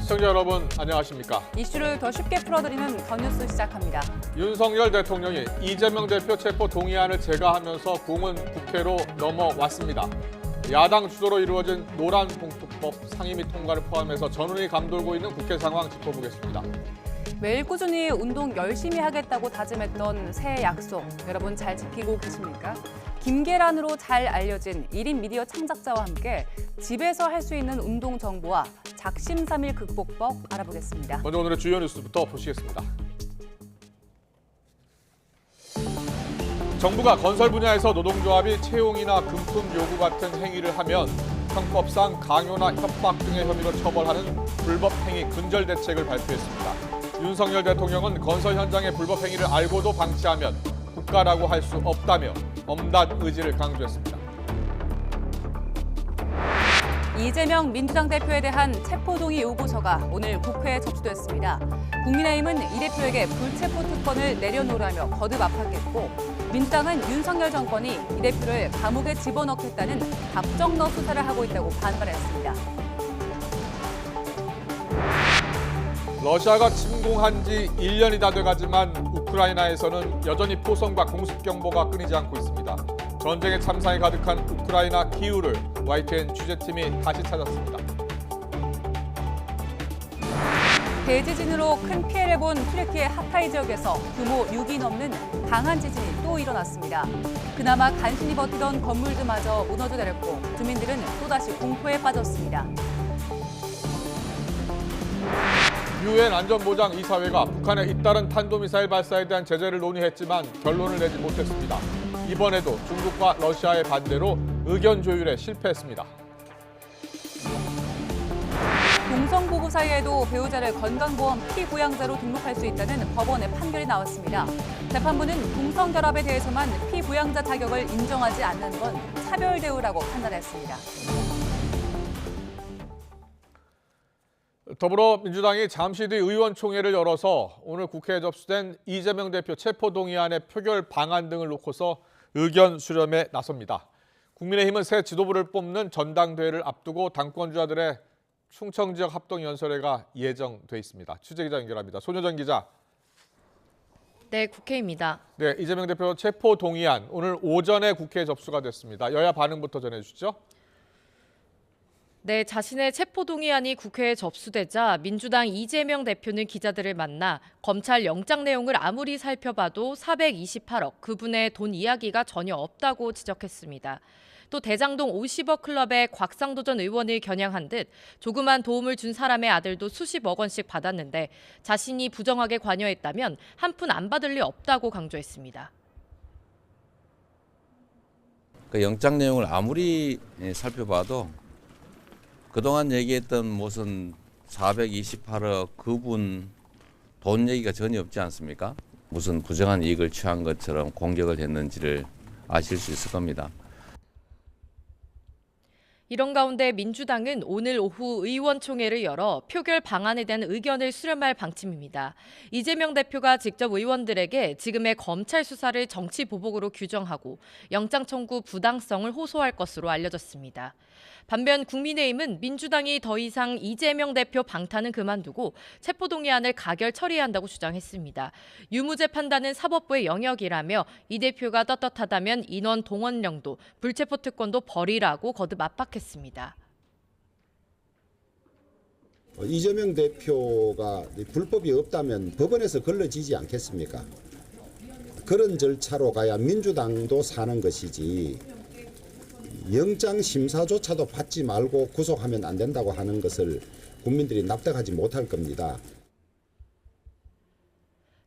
시청자 여러분 안녕하십니까? 이슈를 더 쉽게 풀어드리는 건뉴스 시작합니다. 윤석열 대통령이 이재명 대표 체포 동의안을 제거하면서 공은 국회로 넘어왔습니다. 야당 주도로 이루어진 노란봉투법 상임 및 통과를 포함해서 전운이 감돌고 있는 국회 상황 짚어보겠습니다. 매일 꾸준히 운동 열심히 하겠다고 다짐했던 새해 약속, 여러분 잘 지키고 계십니까? 김계란으로 잘 알려진 1인 미디어 창작자와 함께 집에서 할 수 있는 운동 정보와 작심삼일 극복법 알아보겠습니다. 먼저 오늘의 주요 뉴스부터 보시겠습니다. 정부가 건설 분야에서 노동조합이 채용이나 금품 요구 같은 행위를 하면 형법상 강요나 협박 등의 혐의로 처벌하는 불법 행위 근절 대책을 발표했습니다. 윤석열 대통령은 건설 현장의 불법 행위를 알고도 방치하면 국가라고 할 수 없다며 엄단 의지를 강조했습니다. 이재명 민주당 대표에 대한 체포동의 요구서가 오늘 국회에 접수됐습니다. 국민의힘은 이 대표에게 불체포 특권을 내려놓으라며 거듭 압박했고, 민주당은 윤석열 정권이 이 대표를 감옥에 집어넣겠다는 답정너 수사를 하고 있다고 반발했습니다. 러시아가 침공한 지 1년이 다 돼가지만 우크라이나에서는 여전히 포성과 공습 경보가 끊이지 않고 있습니다. 전쟁의 참상이 가득한 우크라이나 키우를 YTN 취재팀이 다시 찾았습니다. 대지진으로 큰 피해를 본 튀르키예 하타이 지역에서 규모 6이 넘는 강한 지진이 또 일어났습니다. 그나마 간신히 버티던 건물들마저 무너져 내렸고 주민들은 또다시 공포에 빠졌습니다. 유엔 안전보장 이사회가 북한의 잇따른 탄도미사일 발사에 대한 제재를 논의했지만 결론을 내지 못했습니다. 이번에도 중국과 러시아의 반대로 의견 조율에 실패했습니다. 동성부부 사이에도 배우자를 건강보험 피부양자로 등록할 수 있다는 법원의 판결이 나왔습니다. 재판부는 동성결합에 대해서만 피부양자 자격을 인정하지 않는 건 차별 대우라고 판단했습니다. 더불어민주당이 잠시 뒤 의원총회를 열어서 오늘 국회에 접수된 이재명 대표 체포동의안의 표결 방안 등을 놓고서 의견 수렴에 나섭니다. 국민의힘은 새 지도부를 뽑는 전당대회를 앞두고 당권주자들의 충청 지역 합동 연설회가 예정돼 있습니다. 취재기자 연결합니다. 손효정 기자. 네, 국회입니다. 네, 이재명 대표 체포동의안 오늘 오전에 국회에 접수가 됐습니다. 여야 반응부터 전해주시죠. 네, 자신의 체포동의안이 국회에 접수되자 민주당 이재명 대표는 기자들을 만나 검찰 영장 내용을 아무리 살펴봐도 428억, 그분의 돈 이야기가 전혀 없다고 지적했습니다. 또 대장동 50억 클럽의 곽상도 전 의원을 겨냥한 듯 조그만 도움을 준 사람의 아들도 수십억 원씩 받았는데 자신이 부정하게 관여했다면 한 푼 안 받을 리 없다고 강조했습니다. 그 영장 내용을 아무리 살펴봐도 그동안 얘기했던 무슨 428억 그분 돈 얘기가 전혀 없지 않습니까? 무슨 부정한 이익을 취한 것처럼 공격을 했는지를 아실 수 있을 겁니다. 이런 가운데 민주당은 오늘 오후 의원총회를 열어 표결 방안에 대한 의견을 수렴할 방침입니다. 이재명 대표가 직접 의원들에게 지금의 검찰 수사를 정치 보복으로 규정하고 영장 청구 부당성을 호소할 것으로 알려졌습니다. 반면 국민의힘은 민주당이 더 이상 이재명 대표 방탄은 그만두고 체포동의안을 가결 처리한다고 주장했습니다. 유무죄 판단은 사법부의 영역이라며 이 대표가 떳떳하다면 인원 동원령도 불체포 특권도 버리라고 거듭 압박했습니다. 이재명 대표가 불법이 없다면 법원에서 걸러지지 않겠습니까? 그런 절차로 가야 민주당도 사는 것이지 영장 심사조차도 받지 말고 구속하면 안 된다고 하는 것을 국민들이 납득하지 못할 겁니다.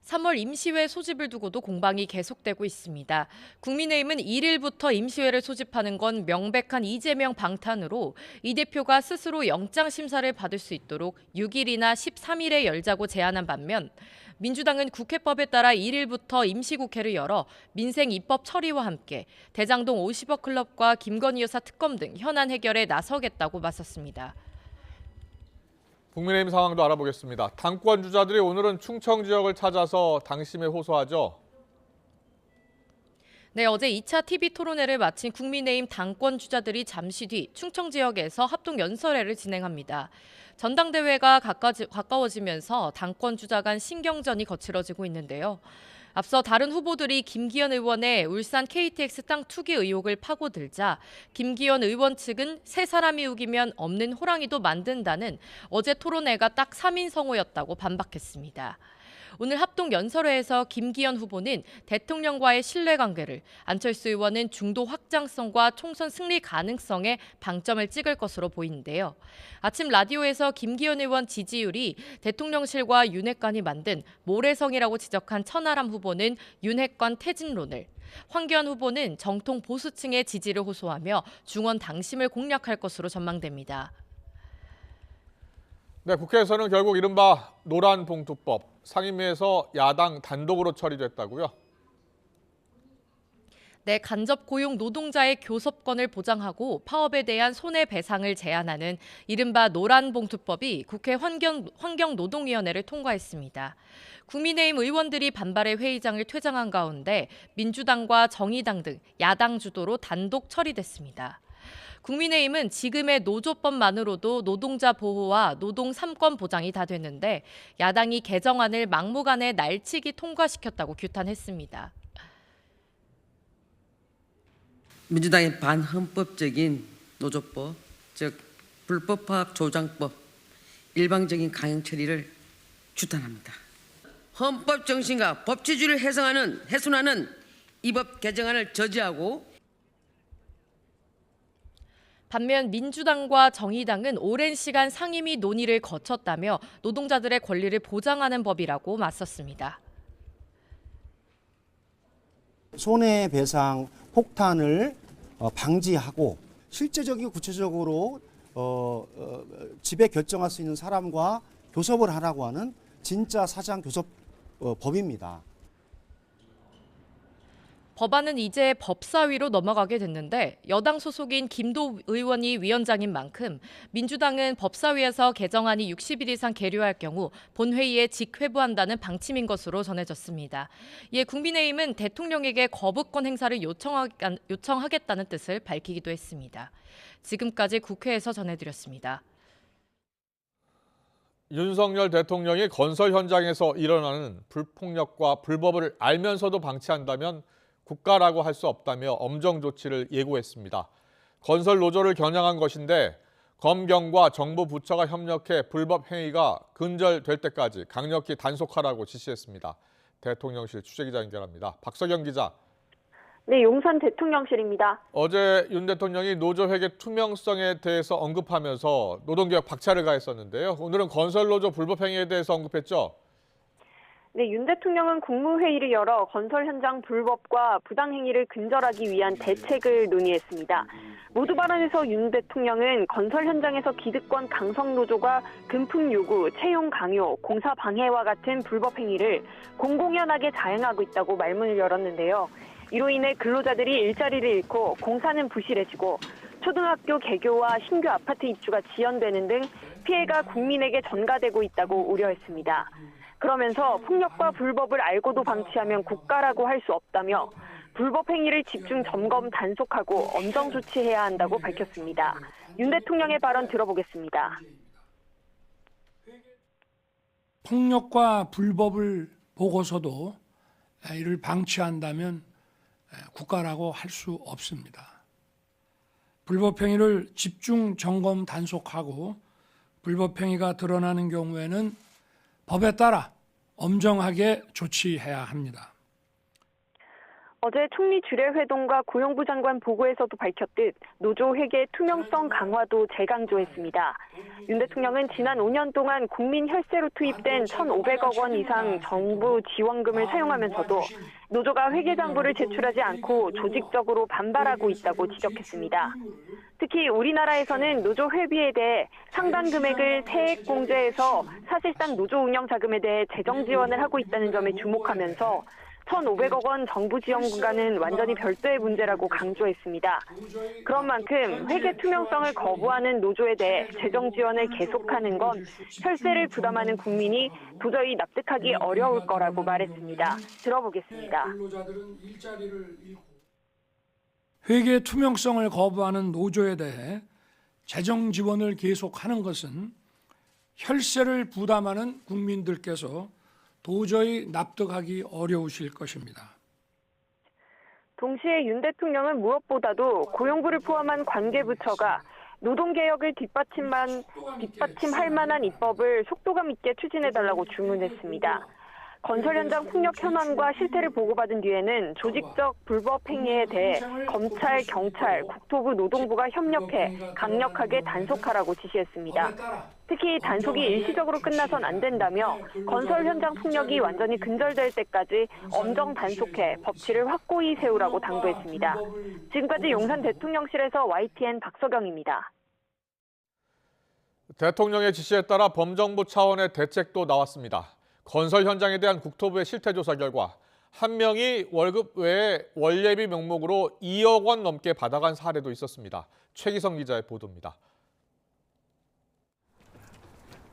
3월 임시회 소집을 두고도 공방이 계속되고 있습니다. 국민의힘은 1일부터 임시회를 소집하는 건 명백한 이재명 방탄으로 이 대표가 스스로 영장 심사를 받을 수 있도록 6일이나 13일에 열자고 제안한 반면 민주당은 국회법에 따라 1일부터 임시국회를 열어 민생 입법 처리와 함께 대장동 50억 클럽과 김건희 여사 특검 등 현안 해결에 나서겠다고 맞섰습니다. 국민의힘 상황도 알아보겠습니다. 당권 주자들이 오늘은 충청 지역을 찾아서 당심에 호소하죠. 네, 어제 2차 TV 토론회를 마친 국민의힘 당권 주자들이 잠시 뒤 충청 지역에서 합동 연설회를 진행합니다. 전당대회가 가까워지면서 당권 주자 간 신경전이 거칠어지고 있는데요. 앞서 다른 후보들이 김기현 의원의 울산 KTX 땅 투기 의혹을 파고들자 김기현 의원 측은 세 사람이 우기면 없는 호랑이도 만든다는 어제 토론회가 딱 3인 성호였다고 반박했습니다. 오늘 합동 연설회에서 김기현 후보는 대통령과의 신뢰관계를, 안철수 의원은 중도 확장성과 총선 승리 가능성에 방점을 찍을 것으로 보이는데요. 아침 라디오에서 김기현 의원 지지율이 대통령실과 윤핵관이 만든 모래성이라고 지적한 천하람 후보는 윤핵관 퇴진론을, 황교안 후보는 정통 보수층의 지지를 호소하며 중원 당심을 공략할 것으로 전망됩니다. 네, 국회에서는 결국 이른바 노란봉투법 상임위에서 야당 단독으로 처리됐다고요? 네, 간접 고용 노동자의 교섭권을 보장하고 파업에 대한 손해배상을 제한하는 이른바 노란봉투법이 국회 환경노동위원회를 통과했습니다. 국민의힘 의원들이 반발해 회의장을 퇴장한 가운데 민주당과 정의당 등 야당 주도로 단독 처리됐습니다. 국민의힘은 지금의 노조법만으로도 노동자 보호와 노동 3권 보장이 다 됐는데 야당이 개정안을 막무가내 날치기 통과시켰다고 규탄했습니다. 민주당의 반헌법적인 노조법, 즉 불법파업 조장법, 일방적인 강행 처리를 규탄합니다. 헌법 정신과 법치주의를 훼손하는 이 법 개정안을 저지하고 반면 민주당과 정의당은 오랜 시간 상임위 논의를 거쳤다며 노동자들의 권리를 보장하는 법이라고 맞섰습니다. 손해배상 폭탄을 방지하고 실제적이고 구체적으로 지배 결정할 수 있는 사람과 교섭을 하라고 하는 진짜 사장 교섭 법입니다. 법안은 이제 법사위로 넘어가게 됐는데 여당 소속인 김도 의원이 위원장인 만큼 민주당은 법사위에서 개정안이 60일 이상 계류할 경우 본회의에 직회부한다는 방침인 것으로 전해졌습니다. 이에 국민의힘은 대통령에게 거부권 행사를 요청하겠다는 뜻을 밝히기도 했습니다. 지금까지 국회에서 전해드렸습니다. 윤석열 대통령이 건설 현장에서 일어나는 불폭력과 불법을 알면서도 방치한다면 국가라고 할 수 없다며 엄정 조치를 예고했습니다. 건설 노조를 겨냥한 것인데 검경과 정부 부처가 협력해 불법 행위가 근절될 때까지 강력히 단속하라고 지시했습니다. 대통령실 취재기자 연결합니다. 박석영 기자. 네, 용산 대통령실입니다. 어제 윤 대통령이 노조회계 투명성에 대해서 언급하면서 노동개혁 박차를 가했었는데요. 오늘은 건설 노조 불법 행위에 대해서 언급했죠. 네, 윤 대통령은 국무회의를 열어 건설 현장 불법과 부당행위를 근절하기 위한 대책을 논의했습니다. 모두 발언에서 윤 대통령은 건설 현장에서 기득권 강성 노조가 금품 요구, 채용 강요, 공사 방해와 같은 불법 행위를 공공연하게 자행하고 있다고 말문을 열었는데요. 이로 인해 근로자들이 일자리를 잃고 공사는 부실해지고 초등학교 개교와 신규 아파트 입주가 지연되는 등 피해가 국민에게 전가되고 있다고 우려했습니다. 그러면서 폭력과 불법을 알고도 방치하면 국가라고 할 수 없다며 불법 행위를 집중 점검 단속하고 엄정 조치해야 한다고 밝혔습니다. 윤 대통령의 발언 들어보겠습니다. 폭력과 불법을 보고서도 이를 방치한다면 국가라고 할 수 없습니다. 불법 행위를 집중 점검 단속하고 불법 행위가 드러나는 경우에는 법에 따라 엄정하게 조치해야 합니다. 어제 총리 주례회동과 고용부 장관 보고에서도 밝혔듯 노조 회계 투명성 강화도 재강조했습니다. 윤 대통령은 지난 5년 동안 국민 혈세로 투입된 1,500억 원 이상 정부 지원금을 사용하면서도 노조가 회계장부를 제출하지 않고 조직적으로 반발하고 있다고 지적했습니다. 특히 우리나라에서는 노조 회비에 대해 상당 금액을 세액공제해서 사실상 노조 운영 자금에 대해 재정 지원을 하고 있다는 점에 주목하면서 1,500억 원 정부 지원과는 완전히 별도의 문제라고 강조했습니다. 그런 만큼 회계 투명성을 거부하는 노조에 대해 재정 지원을 계속하는 건 혈세를 부담하는 국민이 도저히 납득하기 어려울 거라고 말했습니다. 들어보겠습니다. 회계 투명성을 거부하는 노조에 대해 재정 지원을 계속하는 것은 혈세를 부담하는 국민들께서 도저히 납득하기 어려우실 것입니다. 동시에 윤 대통령은 무엇보다도 고용부를 포함한 관계부처가 노동개혁을 뒷받침할 만한 입법을 속도감 있게 추진해달라고 주문했습니다. 건설 현장 폭력 현황과 실태를 보고받은 뒤에는 조직적 불법 행위에 대해 검찰, 경찰, 국토부, 노동부가 협력해 강력하게 단속하라고 지시했습니다. 특히 단속이 일시적으로 끝나선 안 된다며 건설 현장 폭력이 완전히 근절될 때까지 엄정 단속해 법치를 확고히 세우라고 당부했습니다. 지금까지 용산 대통령실에서 YTN 박서경입니다. 대통령의 지시에 따라 범정부 차원의 대책도 나왔습니다. 건설 현장에 대한 국토부의 실태조사 결과 한 명이 월급 외에 원예비 명목으로 2억 원 넘게 받아간 사례도 있었습니다. 최기성 기자의 보도입니다.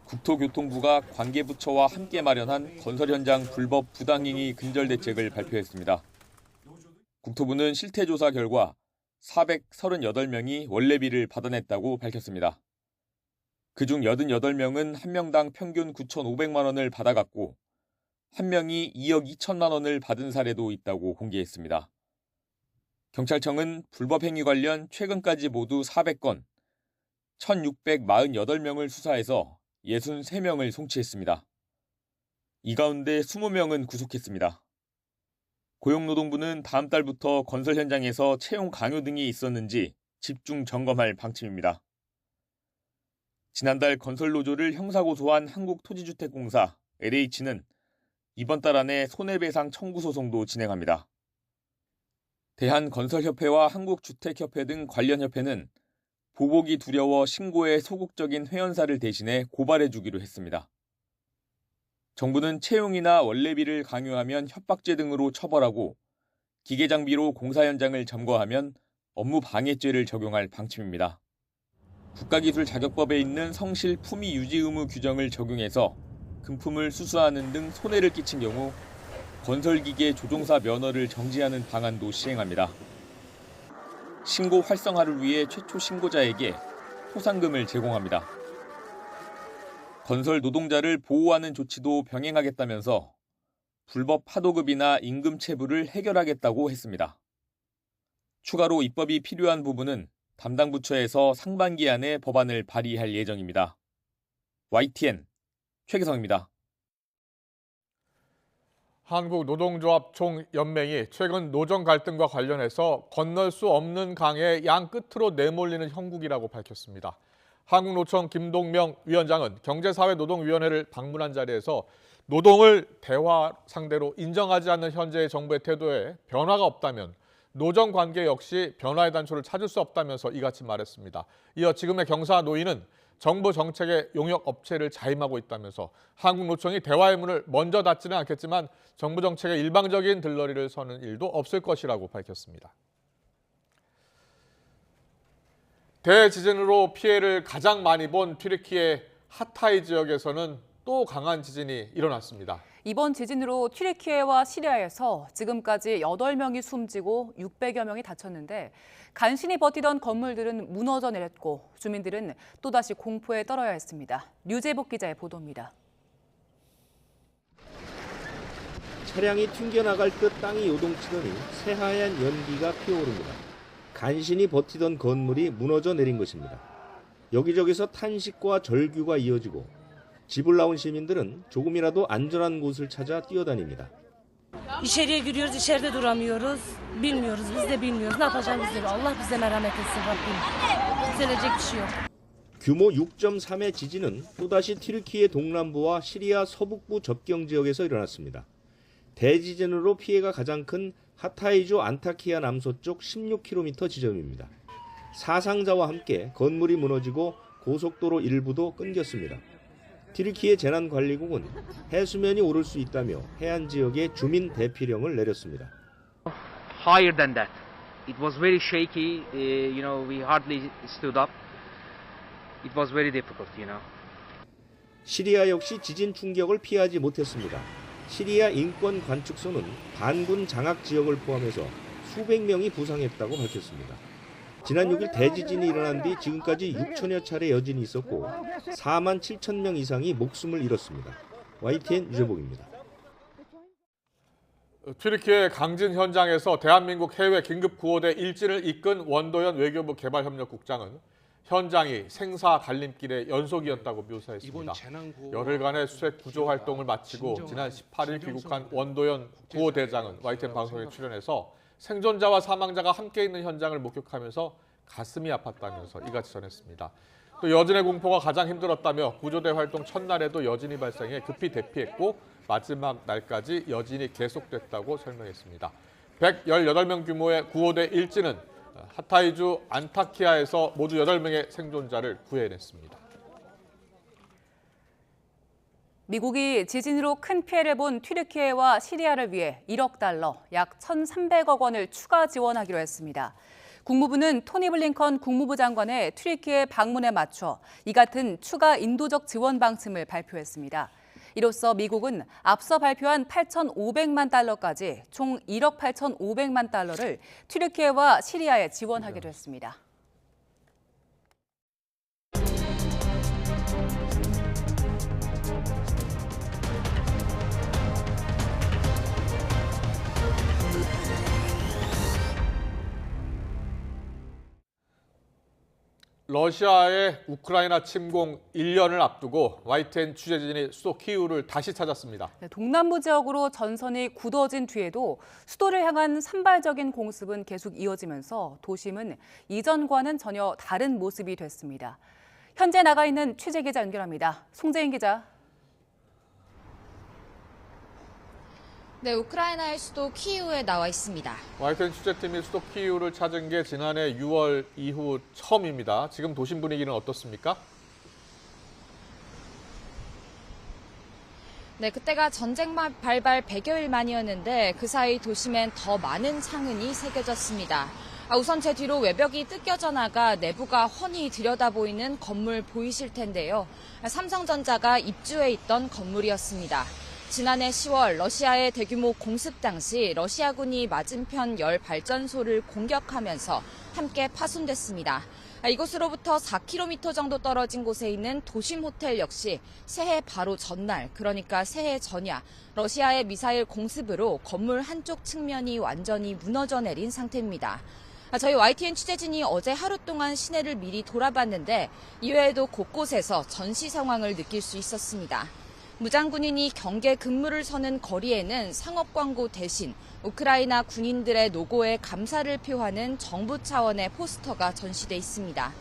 국토교통부가 관계부처와 함께 마련한 건설 현장 불법 부당행위 근절 대책을 발표했습니다. 국토부는 실태조사 결과 438명이 원래비를 받아냈다고 밝혔습니다. 그중 88명은 한 명당 평균 9,500만 원을 받아갔고 한 명이 2억 2천만 원을 받은 사례도 있다고 공개했습니다. 경찰청은 불법 행위 관련 최근까지 모두 400건, 1,648명을 수사해서 63명을 송치했습니다. 이 가운데 20명은 구속했습니다. 고용노동부는 다음 달부터 건설 현장에서 채용 강요 등이 있었는지 집중 점검할 방침입니다. 지난달 건설노조를 형사고소한 한국토지주택공사 LH는 이번 달 안에 손해배상 청구 소송도 진행합니다. 대한건설협회와 한국주택협회 등 관련 협회는 보복이 두려워 신고에 소극적인 회원사를 대신해 고발해주기로 했습니다. 정부는 채용이나 원래비를 강요하면 협박죄 등으로 처벌하고 기계장비로 공사 현장을 점거하면 업무방해죄를 적용할 방침입니다. 국가기술자격법에 있는 성실 품위 유지 의무 규정을 적용해서 금품을 수수하는 등 손해를 끼친 경우 건설기계 조종사 면허를 정지하는 방안도 시행합니다. 신고 활성화를 위해 최초 신고자에게 포상금을 제공합니다. 건설 노동자를 보호하는 조치도 병행하겠다면서 불법 파도급이나 임금 체불을 해결하겠다고 했습니다. 추가로 입법이 필요한 부분은 담당 부처에서 상반기 안에 법안을 발의할 예정입니다. YTN 최기성입니다. 한국노동조합 총연맹이 최근 노정 갈등과 관련해서 건널 수 없는 강의 양 끝으로 내몰리는 형국이라고 밝혔습니다. 한국노총 김동명 위원장은 경제사회노동위원회를 방문한 자리에서 노동을 대화 상대로 인정하지 않는 현재의 정부의 태도에 변화가 없다면 노정관계 역시 변화의 단초를 찾을 수 없다면서 이같이 말했습니다. 이어 지금의 경사노위는 정부 정책의 용역 업체를 자임하고 있다면서 한국노총이 대화의 문을 먼저 닫지는 않겠지만 정부 정책의 일방적인 들러리를 서는 일도 없을 것이라고 밝혔습니다. 대지진으로 피해를 가장 많이 본 튀르키예 하타이 지역에서는 또 강한 지진이 일어났습니다. 이번 지진으로 튀르키예와 시리아에서 지금까지 8명이 숨지고 600여 명이 다쳤는데 간신히 버티던 건물들은 무너져 내렸고 주민들은 또다시 공포에 떨어야 했습니다. 류재복 기자의 보도입니다. 차량이 튕겨나갈 듯 땅이 요동치더니 새하얀 연기가 피어오릅니다. 간신히 버티던 건물이 무너져 내린 것입니다. 여기저기서 탄식과 절규가 이어지고 집을 나온 시민들은 조금이라도 안전한 곳을 찾아 뛰어다닙니다. İçeriye giriyoruz, içeride duramıyoruz. Bilmiyoruz, biz de bilmiyoruz. Ne yapacağımızı bilmiyoruz. Allah bize merhamet etsin Rabbim. Düzelecek bir şey yok. 규모 6.3의 지진은 또다시 튀르키예 동남부와 시리아 서북부 접경 지역에서 일어났습니다. 대지진으로 피해가 가장 큰 하타이주 안타키아 남서쪽 16km 지점입니다. 사상자와 함께 건물이 무너지고 고속도로 일부도 끊겼습니다. 튀르키예 재난관리국은 해수면이 오를 수 있다며 해안 지역에 주민 대피령을 내렸습니다. Higher than that. It was very shaky. We hardly stood up. It was very difficult, 시리아 역시 지진 충격을 피하지 못했습니다. 시리아 인권관측소는 반군 장악 지역을 포함해서 수백 명이 부상했다고 밝혔습니다. 지난 6일 대지진이 일어난 뒤 지금까지 6천여 차례 여진이 있었고 4만 7천 명 이상이 목숨을 잃었습니다. YTN 유재복입니다. 튀르키예 강진 현장에서 대한민국 해외 긴급구호대 일진을 이끈 원도현 외교부 개발협력국장은 현장이 생사 갈림길의 연속이었다고 묘사했습니다. 열흘간의 수색 구조 활동을 마치고 지난 18일 귀국한 원도현 구호대장은 YTN 방송에 출연해서 생존자와 사망자가 함께 있는 현장을 목격하면서 가슴이 아팠다면서 이같이 전했습니다. 또 여진의 공포가 가장 힘들었다며 구조대 활동 첫날에도 여진이 발생해 급히 대피했고 마지막 날까지 여진이 계속됐다고 설명했습니다. 118명 규모의 구호대 일진은 하타이주 안타키아에서 모두 8명의 생존자를 구해냈습니다. 미국이 지진으로 큰 피해를 본 튀르키예와 시리아를 위해 1억 달러, 약 1,300억 원을 추가 지원하기로 했습니다. 국무부는 토니 블링컨 국무부 장관의 튀르키예 방문에 맞춰 이 같은 추가 인도적 지원 방침을 발표했습니다. 이로써 미국은 앞서 발표한 8,500만 달러까지 총 1억 8,500만 달러를 튀르키예와 시리아에 지원하기로 했습니다. 러시아의 우크라이나 침공 1년을 앞두고 YTN 취재진이 수도 키이우를 다시 찾았습니다. 동남부 지역으로 전선이 굳어진 뒤에도 수도를 향한 산발적인 공습은 계속 이어지면서 도심은 이전과는 전혀 다른 모습이 됐습니다. 현재 나가 있는 취재기자 연결합니다. 송재인 기자. 네, 우크라이나의 수도 키이우에 나와 있습니다. YTN 취재팀이 수도 키이우를 찾은 게 지난해 6월 이후 처음입니다. 지금 도심 분위기는 어떻습니까? 네, 그때가 전쟁 발발 100여일 만이었는데 그 사이 도심엔 더 많은 창문이 새겨졌습니다. 우선 제 뒤로 외벽이 뜯겨져 나가 내부가 훤히 들여다보이는 건물 보이실 텐데요. 삼성전자가 입주해 있던 건물이었습니다. 지난해 10월 러시아의 대규모 공습 당시 러시아군이 맞은편 열 발전소를 공격하면서 함께 파손됐습니다. 이곳으로부터 4km 정도 떨어진 곳에 있는 도심 호텔 역시 새해 바로 전날, 그러니까 새해 전야 러시아의 미사일 공습으로 건물 한쪽 측면이 완전히 무너져 내린 상태입니다. 저희 YTN 취재진이 어제 하루 동안 시내를 미리 돌아봤는데 이외에도 곳곳에서 전시 상황을 느낄 수 있었습니다. 무장군인이 경계 근무를 서는 거리에는 상업 광고 대신 우크라이나 군인들의 노고에 감사를 표하는 정부 차원의 포스터가 전시돼 있습니다.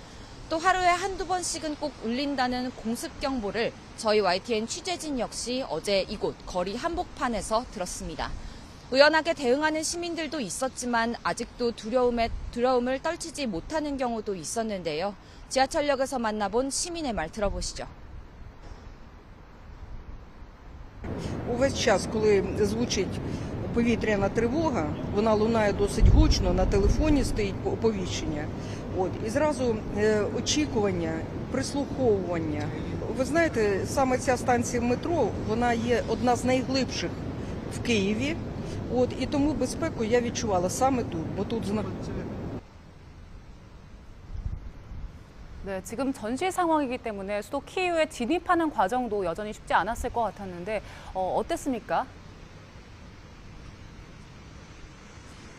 또 하루에 한두 번씩은 꼭 울린다는 공습 경보를 저희 YTN 취재진 역시 어제 이곳 거리 한복판에서 들었습니다. 의연하게 대응하는 시민들도 있었지만 아직도 두려움을 떨치지 못하는 경우도 있었는데요. 지하철역에서 만나본 시민의 말 들어보시죠. Увесь час, коли звучить повітряна тривога, вона лунає досить гучно, на телефоні стоїть оповіщення. І зразу очікування, прислуховування. Ви знаєте, саме ця станція метро, вона є одна з найглибших в Києві. І тому безпеку я відчувала саме тут, бо тут знаходиться. 네, 지금 전시 상황이기 때문에 수도 키이우에 진입하는 과정도 여전히 쉽지 않았을 것 같았는데 어땠습니까?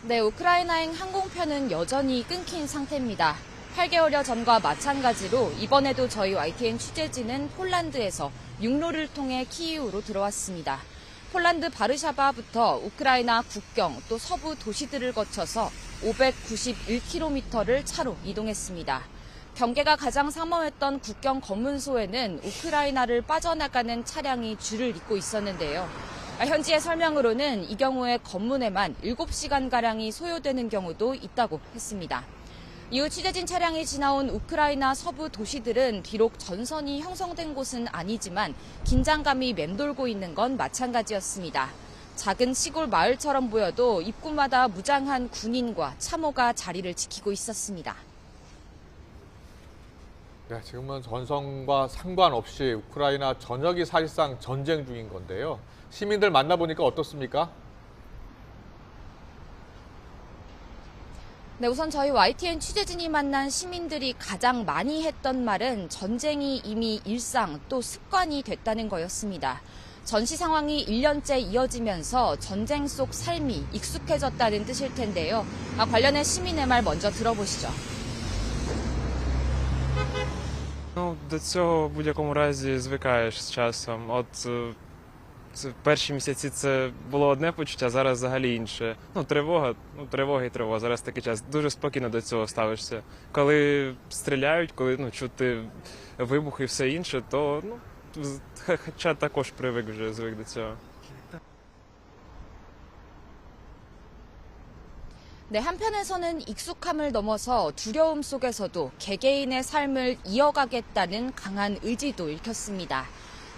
네, 우크라이나행 항공편은 여전히 끊긴 상태입니다. 8개월여 전과 마찬가지로 이번에도 저희 YTN 취재진은 폴란드에서 육로를 통해 키이우로 들어왔습니다. 폴란드 바르샤바부터 우크라이나 국경 또 서부 도시들을 거쳐서 591km를 차로 이동했습니다. 경계가 가장 삼엄했던 국경 검문소에는 우크라이나를 빠져나가는 차량이 줄을 잇고 있었는데요. 현지의 설명으로는 이 경우에 검문에만 7시간가량이 소요되는 경우도 있다고 했습니다. 이후 취재진 차량이 지나온 우크라이나 서부 도시들은 비록 전선이 형성된 곳은 아니지만 긴장감이 맴돌고 있는 건 마찬가지였습니다. 작은 시골 마을처럼 보여도 입구마다 무장한 군인과 참호가 자리를 지키고 있었습니다. 네, 지금은 전선과 상관없이 우크라이나 전역이 사실상 전쟁 중인 건데요. 시민들 만나보니까 어떻습니까? 네, 우선 저희 YTN 취재진이 만난 시민들이 가장 많이 했던 말은 전쟁이 이미 일상 또 습관이 됐다는 거였습니다. 전시 상황이 1년째 이어지면서 전쟁 속 삶이 익숙해졌다는 뜻일 텐데요. 관련해 시민의 말 먼저 들어보시죠. До цього в будь-якому разі звикаєш з часом. Це перші місяці це було одне почуття, зараз взагалі інше. Тривога і тривога. Зараз такий час. Дуже спокійно до цього ставишся. Коли стріляють, коли чути вибухи і все інше, то хоча також звик до цього. 네, 한편에서는 익숙함을 넘어서 두려움 속에서도 개개인의 삶을 이어가겠다는 강한 의지도 읽혔습니다.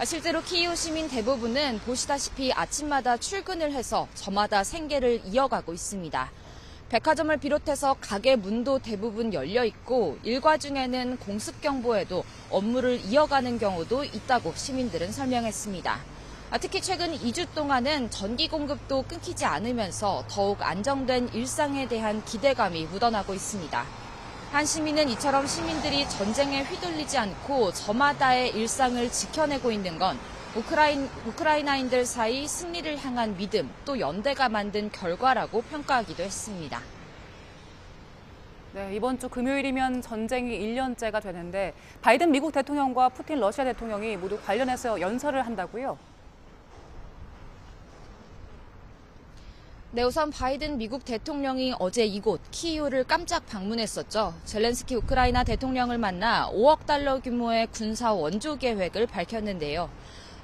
실제로 키이우 시민 대부분은 보시다시피 아침마다 출근을 해서 저마다 생계를 이어가고 있습니다. 백화점을 비롯해서 가게 문도 대부분 열려 있고 일과 중에는 공습 경보에도 업무를 이어가는 경우도 있다고 시민들은 설명했습니다. 특히 최근 2주 동안은 전기 공급도 끊기지 않으면서 더욱 안정된 일상에 대한 기대감이 묻어나고 있습니다. 한 시민은 이처럼 시민들이 전쟁에 휘둘리지 않고 저마다의 일상을 지켜내고 있는 건 우크라이나인들 사이 승리를 향한 믿음 또 연대가 만든 결과라고 평가하기도 했습니다. 네, 이번 주 금요일이면 전쟁이 1년째가 되는데 바이든 미국 대통령과 푸틴 러시아 대통령이 모두 관련해서 연설을 한다고요? 네, 우선 바이든 미국 대통령이 어제 이곳 키이우를 깜짝 방문했었죠. 젤렌스키 우크라이나 대통령을 만나 5억 달러 규모의 군사 원조 계획을 밝혔는데요.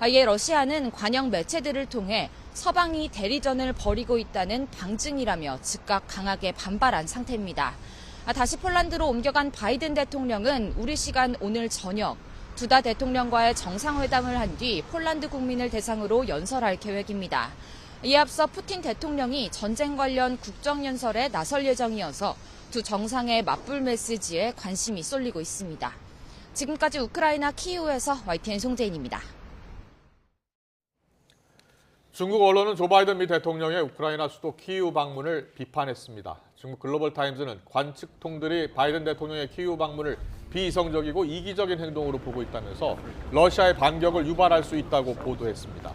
이에 러시아는 관영 매체들을 통해 서방이 대리전을 벌이고 있다는 방증이라며 즉각 강하게 반발한 상태입니다. 다시 폴란드로 옮겨간 바이든 대통령은 우리 시간 오늘 저녁 두다 대통령과의 정상회담을 한 뒤 폴란드 국민을 대상으로 연설할 계획입니다. 이에 앞서 푸틴 대통령이 전쟁 관련 국정연설에 나설 예정이어서 두 정상의 맞불 메시지에 관심이 쏠리고 있습니다. 지금까지 우크라이나 키이우에서 YTN 송재인입니다. 중국 언론은 조 바이든 미 대통령의 우크라이나 수도 키이우 방문을 비판했습니다. 중국 글로벌 타임즈는 관측통들이 바이든 대통령의 키이우 방문을 비이성적이고 이기적인 행동으로 보고 있다면서 러시아의 반격을 유발할 수 있다고 보도했습니다.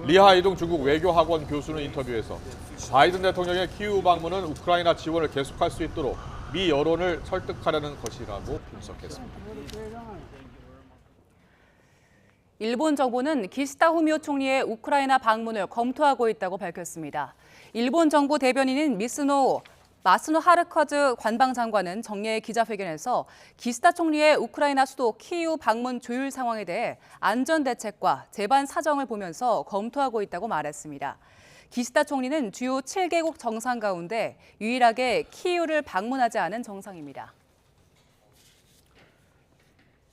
리하이둥 중국 외교학원 교수는 인터뷰에서 바이든 대통령의 키이우 방문은 우크라이나 지원을 계속할 수 있도록 미 여론을 설득하려는 것이라고 분석했습니다. 일본 정부는 기시다 후미오 총리의 우크라이나 방문을 검토하고 있다고 밝혔습니다. 일본 정부 대변인인 마스노 하르커즈 관방장관은 정례 기자회견에서 기시다 총리의 우크라이나 수도 키이우 방문 조율 상황에 대해 안전 대책과 재반 사정을 보면서 검토하고 있다고 말했습니다. 기시다 총리는 주요 7개국 정상 가운데 유일하게 키이우를 방문하지 않은 정상입니다.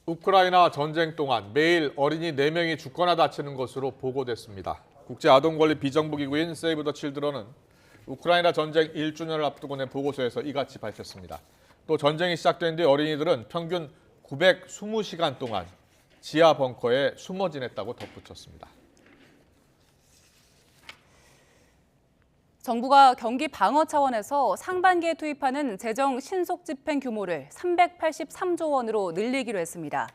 우크라이나 전쟁 동안 매일 어린이 4명이 죽거나 다치는 것으로 보고됐습니다. 국제아동권리 비정부기구인 세이브 더 칠드런은 우크라이나 전쟁 1주년을 앞두고 낸 보고서에서 이같이 밝혔습니다. 또 전쟁이 시작된 뒤 어린이들은 평균 920시간 동안 지하 벙커에 숨어 지냈다고 덧붙였습니다. 정부가 경기 방어 차원에서 상반기에 투입하는 재정 신속 집행 규모를 383조 원으로 늘리기로 했습니다.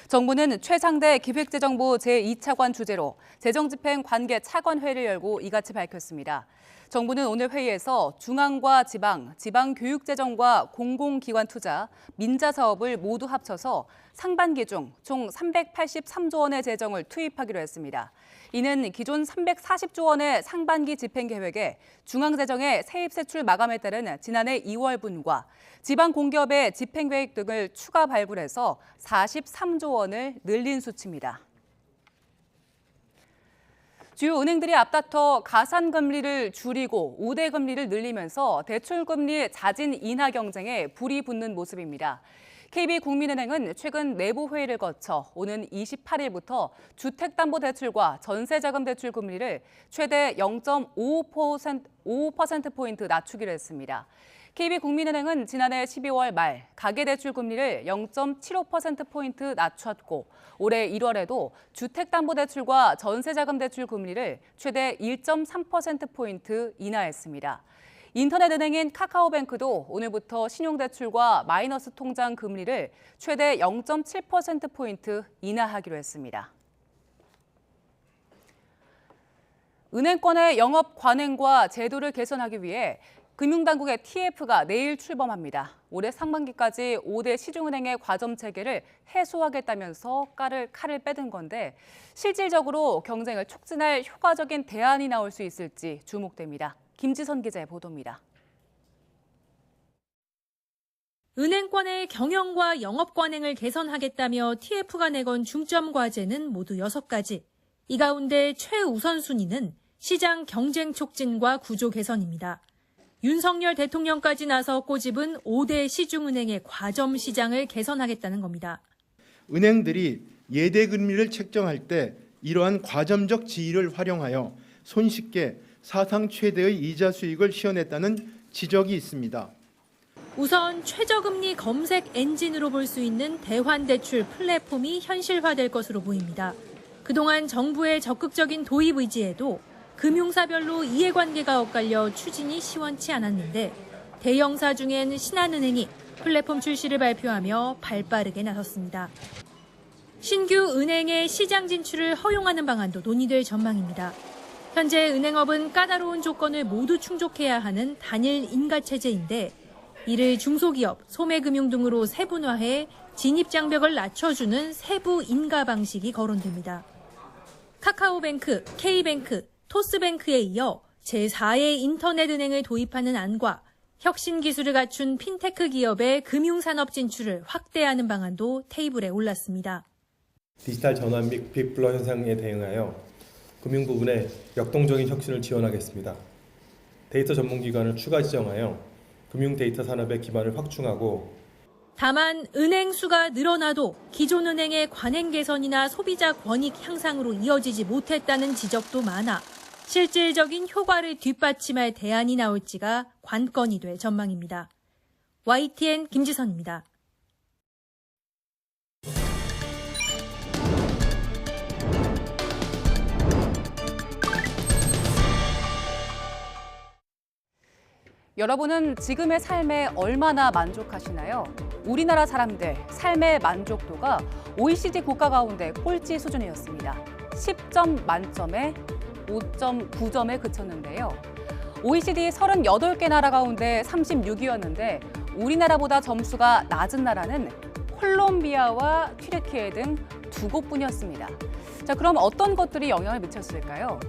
정부는 최상대 기획재정부 제2차관 주재로 재정집행 관계 차관회의를 열고 이같이 밝혔습니다. 정부는 오늘 회의에서 중앙과 지방, 지방교육재정과 공공기관 투자, 민자사업을 모두 합쳐서 상반기 중 총 383조 원의 재정을 투입하기로 했습니다. 이는 기존 340조 원의 상반기 집행계획에 중앙재정의 세입세출 마감에 따른 지난해 2월분과 지방공기업의 집행계획 등을 추가 발굴해서 43조 원을 늘린 수치입니다. 주요 은행들이 앞다퉈 가산금리를 줄이고 우대금리를 늘리면서 대출금리 자진 인하 경쟁에 불이 붙는 모습입니다. KB국민은행은 최근 내부 회의를 거쳐 오는 28일부터 주택담보대출과 전세자금대출 금리를 최대 0.55%포인트 낮추기로 했습니다. KB국민은행은 지난해 12월 말 가계대출 금리를 0.75%포인트 낮췄고 올해 1월에도 주택담보대출과 전세자금대출 금리를 최대 1.3%포인트 인하했습니다. 인터넷은행인 카카오뱅크도 오늘부터 신용대출과 마이너스 통장 금리를 최대 0.7%포인트 인하하기로 했습니다. 은행권의 영업 관행과 제도를 개선하기 위해 금융당국의 TF가 내일 출범합니다. 올해 상반기까지 5대 시중은행의 과점 체계를 해소하겠다면서 칼을 빼든 건데 실질적으로 경쟁을 촉진할 효과적인 대안이 나올 수 있을지 주목됩니다. 김지선 기자의 보도입니다. 은행권의 경영과 영업 관행을 개선하겠다며 TF가 내건 중점 과제는 모두 6가지. 이 가운데 최우선순위는 시장 경쟁 촉진과 구조 개선입니다. 윤석열 대통령까지 나서 꼬집은 5대 시중은행의 과점 시장을 개선하겠다는 겁니다. 은행들이 예대 금리를 책정할 때 이러한 과점적 지위를 활용하여 손쉽게 사상 최대의 이자 수익을 시현했다는 지적이 있습니다. 우선 최저금리 검색 엔진으로 볼 수 있는 대환대출 플랫폼이 현실화될 것으로 보입니다. 그동안 정부의 적극적인 도입 의지에도 금융사별로 이해관계가 엇갈려 추진이 시원치 않았는데 대형사 중엔 신한은행이 플랫폼 출시를 발표하며 발빠르게 나섰습니다. 신규 은행의 시장 진출을 허용하는 방안도 논의될 전망입니다. 현재 은행업은 까다로운 조건을 모두 충족해야 하는 단일 인가체제인데 이를 중소기업, 소매금융 등으로 세분화해 진입장벽을 낮춰주는 세부 인가 방식이 거론됩니다. 카카오뱅크, K뱅크, 토스뱅크에 이어 제4의 인터넷은행을 도입하는 안과 혁신 기술을 갖춘 핀테크 기업의 금융산업 진출을 확대하는 방안도 테이블에 올랐습니다. 디지털 전환 및 빅블러 현상에 대응하여 금융 부분에 역동적인 혁신을 지원하겠습니다. 데이터 전문기관을 추가 지정하여 금융 데이터 산업의 기반을 확충하고 다만 은행 수가 늘어나도 기존 은행의 관행 개선이나 소비자 권익 향상으로 이어지지 못했다는 지적도 많아 실질적인 효과를 뒷받침할 대안이 나올지가 관건이 될 전망입니다. YTN 김지선입니다. 여러분은 지금의 삶에 얼마나 만족하시나요? 우리나라 사람들 삶의 만족도가 OECD 국가 가운데 꼴찌 수준이었습니다. 10점 만점에 5.9점에 그쳤는데요. OECD 38개 나라 가운데 36위였는데 우리나라보다 점수가 낮은 나라는 콜롬비아와 튀르키예 등 2곳뿐이었습니다. 자, 그럼 어떤 것들이 영향을 미쳤을까요?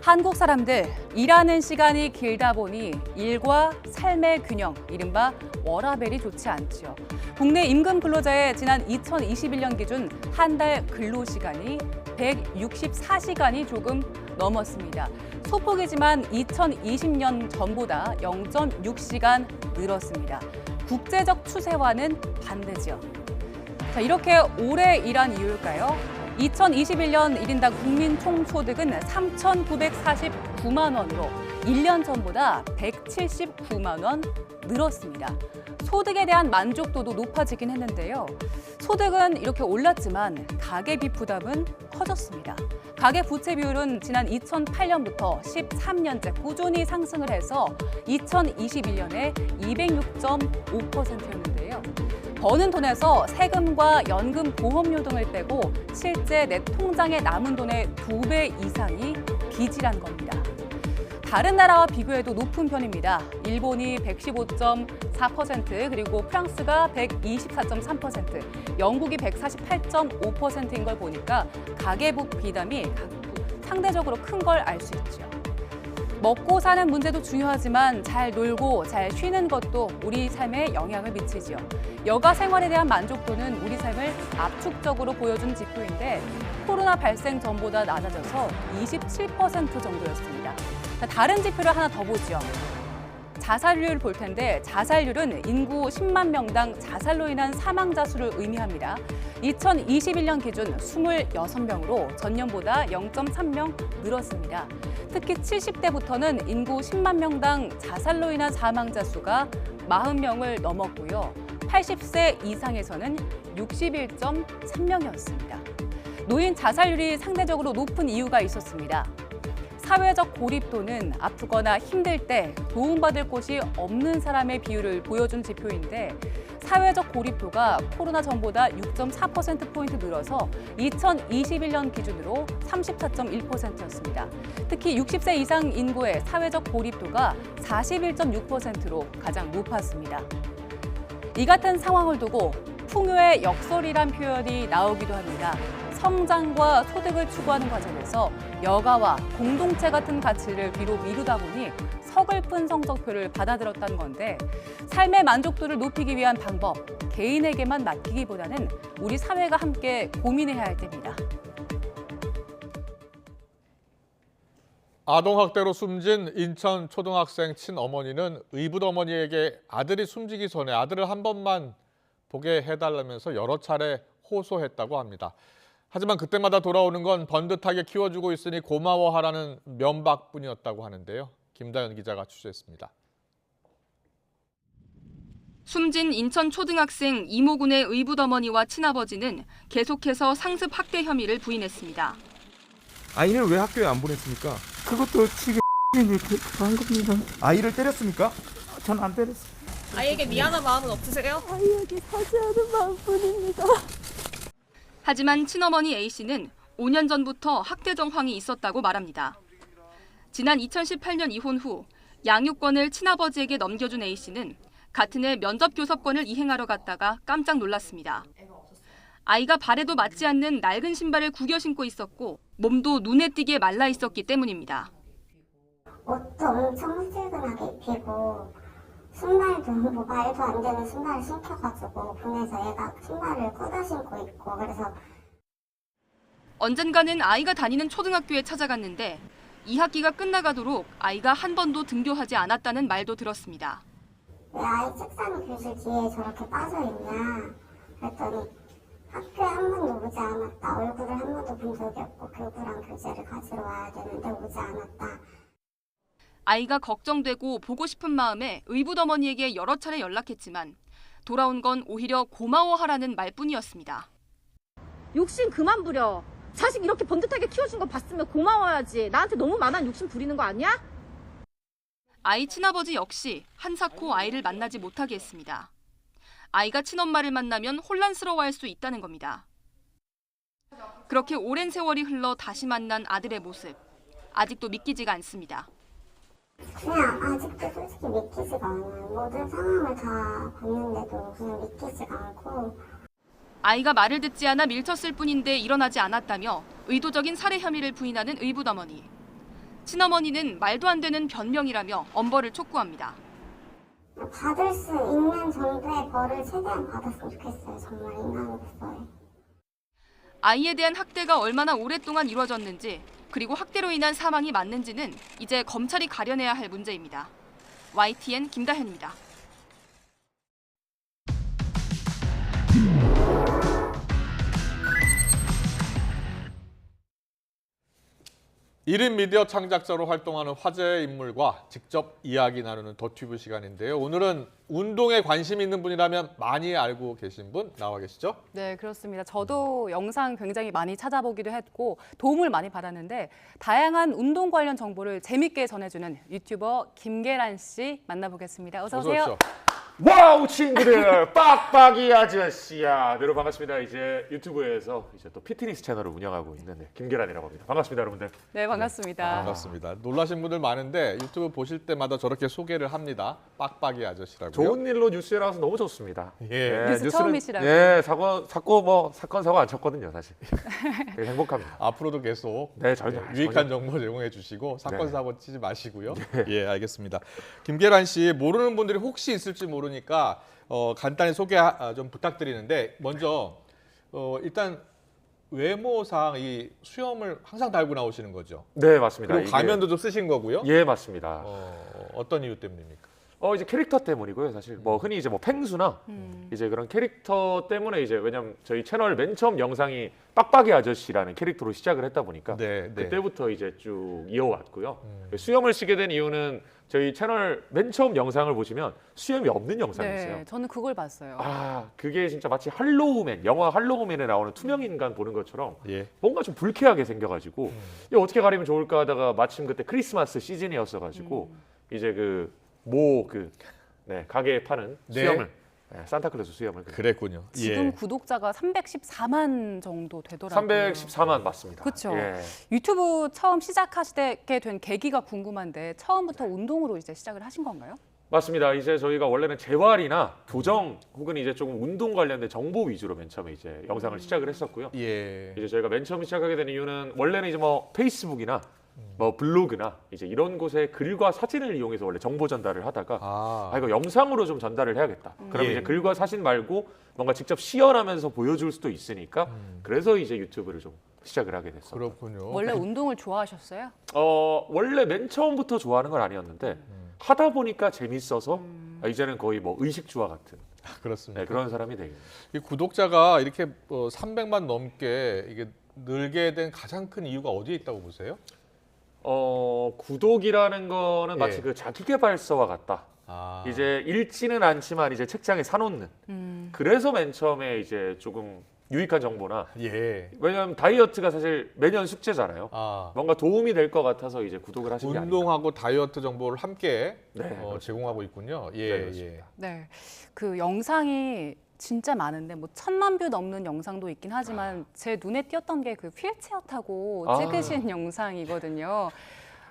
한국 사람들 일하는 시간이 길다 보니 일과 삶의 균형, 이른바 워라밸이 좋지 않지요. 국내 임금 근로자의 지난 2021년 기준 한 달 근로시간이 164시간이 조금 넘었습니다. 소폭이지만 2020년 전보다 0.6시간 늘었습니다. 국제적 추세와는 반대지요. 자, 이렇게 오래 일한 이유일까요? 2021년 1인당 국민 총소득은 3,949만 원으로 1년 전보다 179만 원 늘었습니다. 소득에 대한 만족도도 높아지긴 했는데요. 소득은 이렇게 올랐지만 가계비 부담은 커졌습니다. 가계 부채 비율은 지난 2008년부터 13년째 꾸준히 상승을 해서 2021년에 206.5%였는데요. 버는 돈에서 세금과 연금, 보험료 등을 빼고 실제 내 통장에 남은 돈의 2배 이상이 빚이란 겁니다. 다른 나라와 비교해도 높은 편입니다. 일본이 115.4%, 그리고 프랑스가 124.3%, 영국이 148.5%인 걸 보니까 가계부 비담이 상대적으로 큰 걸 알 수 있죠. 먹고 사는 문제도 중요하지만 잘 놀고 잘 쉬는 것도 우리 삶에 영향을 미치지요. 여가 생활에 대한 만족도는 우리 삶을 압축적으로 보여준 지표인데 코로나 발생 전보다 낮아져서 27% 정도였습니다. 다른 지표를 하나 더 보죠. 자살률을 볼 텐데 자살률은 인구 10만 명당 자살로 인한 사망자 수를 의미합니다. 2021년 기준 26명으로 전년보다 0.3명 늘었습니다. 특히 70대부터는 인구 10만 명당 자살로 인한 사망자 수가 40명을 넘었고요. 80세 이상에서는 61.3명이었습니다. 노인 자살률이 상대적으로 높은 이유가 있었습니다. 사회적 고립도는 아프거나 힘들 때 도움받을 곳이 없는 사람의 비율을 보여준 지표인데 사회적 고립도가 코로나 전보다 6.4%포인트 늘어서 2021년 기준으로 34.1%였습니다. 특히 60세 이상 인구의 사회적 고립도가 41.6%로 가장 높았습니다. 이 같은 상황을 두고 풍요의 역설이란 표현이 나오기도 합니다. 성장과 소득을 추구하는 과정에서 여가와 공동체 같은 가치를 뒤로 미루다 보니 서글픈 성적표를 받아들였다는 건데 삶의 만족도를 높이기 위한 방법, 개인에게만 맡기기보다는 우리 사회가 함께 고민해야 할 때입니다. 아동학대로 숨진 인천 초등학생 친어머니는 의붓어머니에게 아들이 숨지기 전에 아들을 한 번만 보게 해달라면서 여러 차례 호소했다고 합니다. 하지만 그때마다 돌아오는 건 번듯하게 키워주고 있으니 고마워하라는 면박뿐이었다고 하는데요. 김다연 기자가 취재했습니다. 숨진 인천 초등학생 이모군의 의붓어머니와 친아버지는 계속해서 상습 학대 혐의를 부인했습니다. 아이는 왜 학교에 안 보냈습니까? 그것도 지금 그런 겁니다. 아이를 때렸습니까? 전 안 때렸어요. 아이에게 미안한 마음은 없으세요? 아이에게 사죄하는 마음뿐입니다. 하지만 친어머니 A씨는 5년 전부터 학대 정황이 있었다고 말합니다. 지난 2018년 이혼 후 양육권을 친아버지에게 넘겨준 A씨는 같은 해 면접 교섭권을 이행하러 갔다가 깜짝 놀랐습니다. 아이가 발에도 맞지 않는 낡은 신발을 구겨 신고 있었고 몸도 눈에 띄게 말라 있었기 때문입니다. 옷도 엄청 후질근하게 입히고 신발도 뭐 말도 안 되는 신발을 신겨가지고 보내서 얘가 신발을 꽂아 신고 있고 그래서 언젠가는 아이가 다니는 초등학교에 찾아갔는데 2학기가 끝나가도록 아이가 한 번도 등교하지 않았다는 말도 들었습니다. 왜 아이 책상 교실 뒤에 저렇게 빠져있냐 그랬더니 학교에 한 번도 오지 않았다. 얼굴을 한 번도 본 적이 없고 교구랑 교재를 가지러 와야 되는데 오지 않았다. 아이가 걱정되고 보고 싶은 마음에 의붓어머니에게 여러 차례 연락했지만 돌아온 건 오히려 고마워하라는 말뿐이었습니다. 욕심 그만 부려. 자식 이렇게 번듯하게 키워준 거 봤으면 고마워야지. 나한테 너무 만한 욕심 부리는 거 아니야? 아이 친아버지 역시 한사코 아이를 만나지 못하게 했습니다. 아이가 친엄마를 만나면 혼란스러워할 수 있다는 겁니다. 그렇게 오랜 세월이 흘러 다시 만난 아들의 모습. 아직도 믿기지가 않습니다. 그냥 아직도 솔직히 믿기지가 않아요. 모든 상황을 다 봤는데도 그냥 믿기지가 않고. 아이가 말을 듣지 않아 밀쳤을 뿐인데 일어나지 않았다며 의도적인 살해 혐의를 부인하는 의붓어머니. 친어머니는 말도 안 되는 변명이라며 엄벌을 촉구합니다. 받을 수 있는 정도의 벌을 최대한 받았으면 좋겠어요. 정말 인간으로서의. 아이에 대한 학대가 얼마나 오랫동안 이루어졌는지 그리고 학대로 인한 사망이 맞는지는 이제 검찰이 가려내야 할 문제입니다. YTN 김다현입니다. 일인 미디어 창작자로 활동하는 화제의 인물과 직접 이야기 나누는 더튜브 시간인데요. 오늘은 운동에 관심 있는 분이라면 많이 알고 계신 분 나와 계시죠? 네, 그렇습니다. 저도 영상 굉장히 많이 찾아보기도 했고 도움을 많이 받았는데 다양한 운동 관련 정보를 재밌게 전해주는 유튜버 김계란 씨 만나보겠습니다. 어서 오세요. 오십시오. 와우 친구들 빡빡이 아저씨야. 네, 여러분 반갑습니다. 이제 유튜브에서 이제 또 피트니스 채널을 운영하고 있는 김계란이라고 합니다. 반갑습니다, 여러분들. 네, 반갑습니다. 반갑습니다. 놀라신 분들 많은데 유튜브 보실 때마다 저렇게 소개를 합니다. 빡빡이 아저씨라고요. 좋은 일로 뉴스에 나와서 너무 좋습니다. 예. 뉴스 뉴스는- 처음이시라고요? 예, 사건 사고 안 쳤거든요, 사실. 되게 행복합니다. 앞으로도 계속 네, 전혀 유익한 전혀. 정보 제공해 주시고 사건 네. 사고 치지 마시고요. 예, 알겠습니다. 김계란 씨 모르는 분들이 혹시 있을지 모르니까 간단히 소개 좀 부탁드리는데 먼저 일단 외모상 이 수염을 항상 달고 나오시는 거죠? 네, 맞습니다. 그리고 이게- 가면도 좀 쓰신 거고요? 예, 맞습니다. 어떤 이유 때문입니까? 이제 캐릭터 때문이고요, 사실. 뭐 흔히 이제 뭐 펭수나 이제 그런 캐릭터 때문에 이제 왜냐면 저희 채널 맨 처음 영상이 빡빡이 아저씨라는 캐릭터로 시작을 했다 보니까 그때부터 이제 쭉 이어왔고요. 수염을 쓰게 된 이유는 저희 채널 맨 처음 영상을 보시면 수염이 없는 영상이 있어요. 네, 저는 그걸 봤어요. 그게 진짜 마치 할로우맨, 영화 할로우맨에 나오는 투명 인간 보는 것처럼 뭔가 좀 불쾌하게 생겨가지고 이거 어떻게 가리면 좋을까 하다가 마침 그때 크리스마스 시즌이었어가지고 이제 가게에 파는 수염을 산타클로스 수염을 그랬군요. 지금 구독자가 314만 정도 되더라고요. 314만 맞습니다. 그렇죠. 유튜브 처음 시작하시게 된 계기가 궁금한데 처음부터 운동으로 이제 시작을 하신 건가요? 맞습니다. 이제 저희가 원래는 재활이나 교정 혹은 이제 조금 운동 관련된 정보 위주로 맨 처음에 이제 영상을 시작을 했었고요. 이제 저희가 맨 처음 시작하게 된 이유는 원래는 이제 뭐 페이스북이나 뭐 블로그나 이제 이런 곳에 글과 사진을 이용해서 원래 정보 전달을 하다가 이거 영상으로 좀 전달을 해야겠다. 그러면 이제 글과 사진 말고 뭔가 직접 시연하면서 보여줄 수도 있으니까 그래서 이제 유튜브를 좀 시작을 하게 됐어요. 그렇군요. 원래 운동을 좋아하셨어요? 원래 맨 처음부터 좋아하는 건 아니었는데 하다 보니까 재밌어서 이제는 거의 뭐 의식주와 같은 그렇습니다. 그런 사람이 되겠네요. 이 구독자가 이렇게 300만 넘게 이게 늘게 된 가장 큰 이유가 어디에 있다고 보세요? 구독이라는 거는 마치 그 자기계발서와 같다. 이제 읽지는 않지만 이제 책장에 사놓는. 그래서 맨 처음에 이제 조금 유익한 정보나. 왜냐하면 다이어트가 사실 매년 숙제잖아요. 뭔가 도움이 될 것 같아서 이제 구독을 하신 게 아닐까. 운동하고 다이어트 정보를 함께 제공하고 있군요. 네, 그 영상이 진짜 많은데 뭐 1000만 뷰 넘는 영상도 있긴 하지만 제 눈에 띄었던 게 그 휠체어 타고 찍으신 영상이거든요.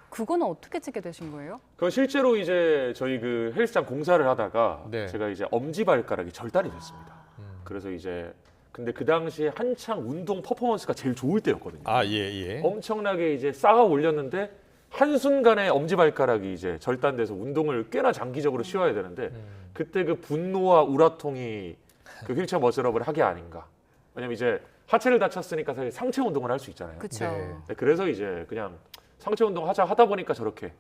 그거는 어떻게 찍게 되신 거예요? 그건 실제로 이제 저희 그 헬스장 공사를 하다가 제가 이제 엄지발가락이 절단이 됐습니다. 그래서 이제 근데 그 당시에 한창 운동 퍼포먼스가 제일 좋을 때였거든요. 엄청나게 이제 쌓아 올렸는데 한순간에 엄지발가락이 이제 절단돼서 운동을 꽤나 장기적으로 쉬어야 되는데 그때 그 분노와 우라통이 그 휠체어 머슬업을 하게 아닌가. 왜냐면 이제 하체를 다쳤으니까 사실 상체 운동을 할 수 있잖아요. 그렇죠. 그래서 이제 그냥 상체 운동 하다 보니까 저렇게.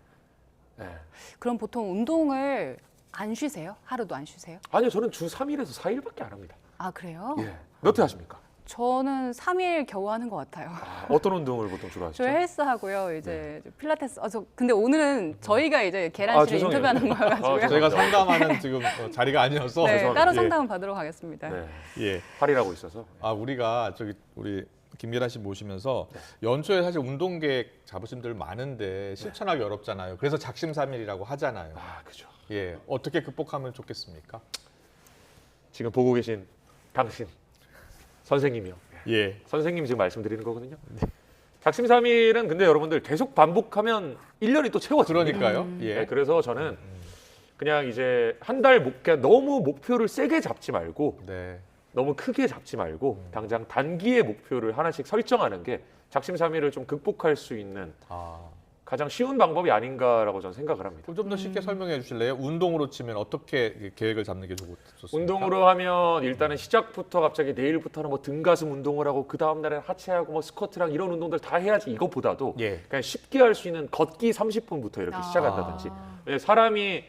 그럼 보통 운동을 안 쉬세요? 하루도 안 쉬세요? 아니요, 저는 주 3일에서 4일밖에 안 합니다. 아, 그래요? 몇 회 하십니까? 저는 3일 겨우 하는 것 같아요. 어떤 운동을 보통 주로 하시죠? 저 헬스 하고요. 이제 필라테스. 근데 오늘은 저희가 이제 계란 씨를 인터뷰하는 거여가지고요. 저희가 상담하는 지금 자리가 아니어서 따로 상담을 받으러 가겠습니다. 할일하고 있어서. 우리가 우리 김계란 씨 모시면서 연초에 사실 운동 계획 잡으신 분들 많은데 실천하기 어렵잖아요. 그래서 작심삼일이라고 하잖아요. 그죠. 어떻게 극복하면 좋겠습니까? 지금 보고 계신 당신. 선생님이요. 선생님이 지금 말씀드리는 거거든요. 작심삼일은 근데 여러분들 계속 반복하면 1년이 또 채워집니다. 그러니까요. 그래서 저는 그냥 이제 한 달 너무 목표를 세게 잡지 말고 너무 크게 잡지 말고 당장 단기의 목표를 하나씩 설정하는 게 작심삼일을 좀 극복할 수 있는 가장 쉬운 방법이 아닌가라고 저는 생각을 합니다. 좀 더 쉽게 설명해 주실래요? 운동으로 치면 어떻게 계획을 잡는 게 좋습니까? 운동으로 하면 일단은 시작부터 갑자기 내일부터는 뭐 등가슴 운동을 하고 그 다음 날에 하체하고 뭐 스쿼트랑 이런 운동들 다 해야지 이것보다도 그냥 쉽게 할 수 있는 걷기 30분부터 이렇게 시작한다든지. 사람이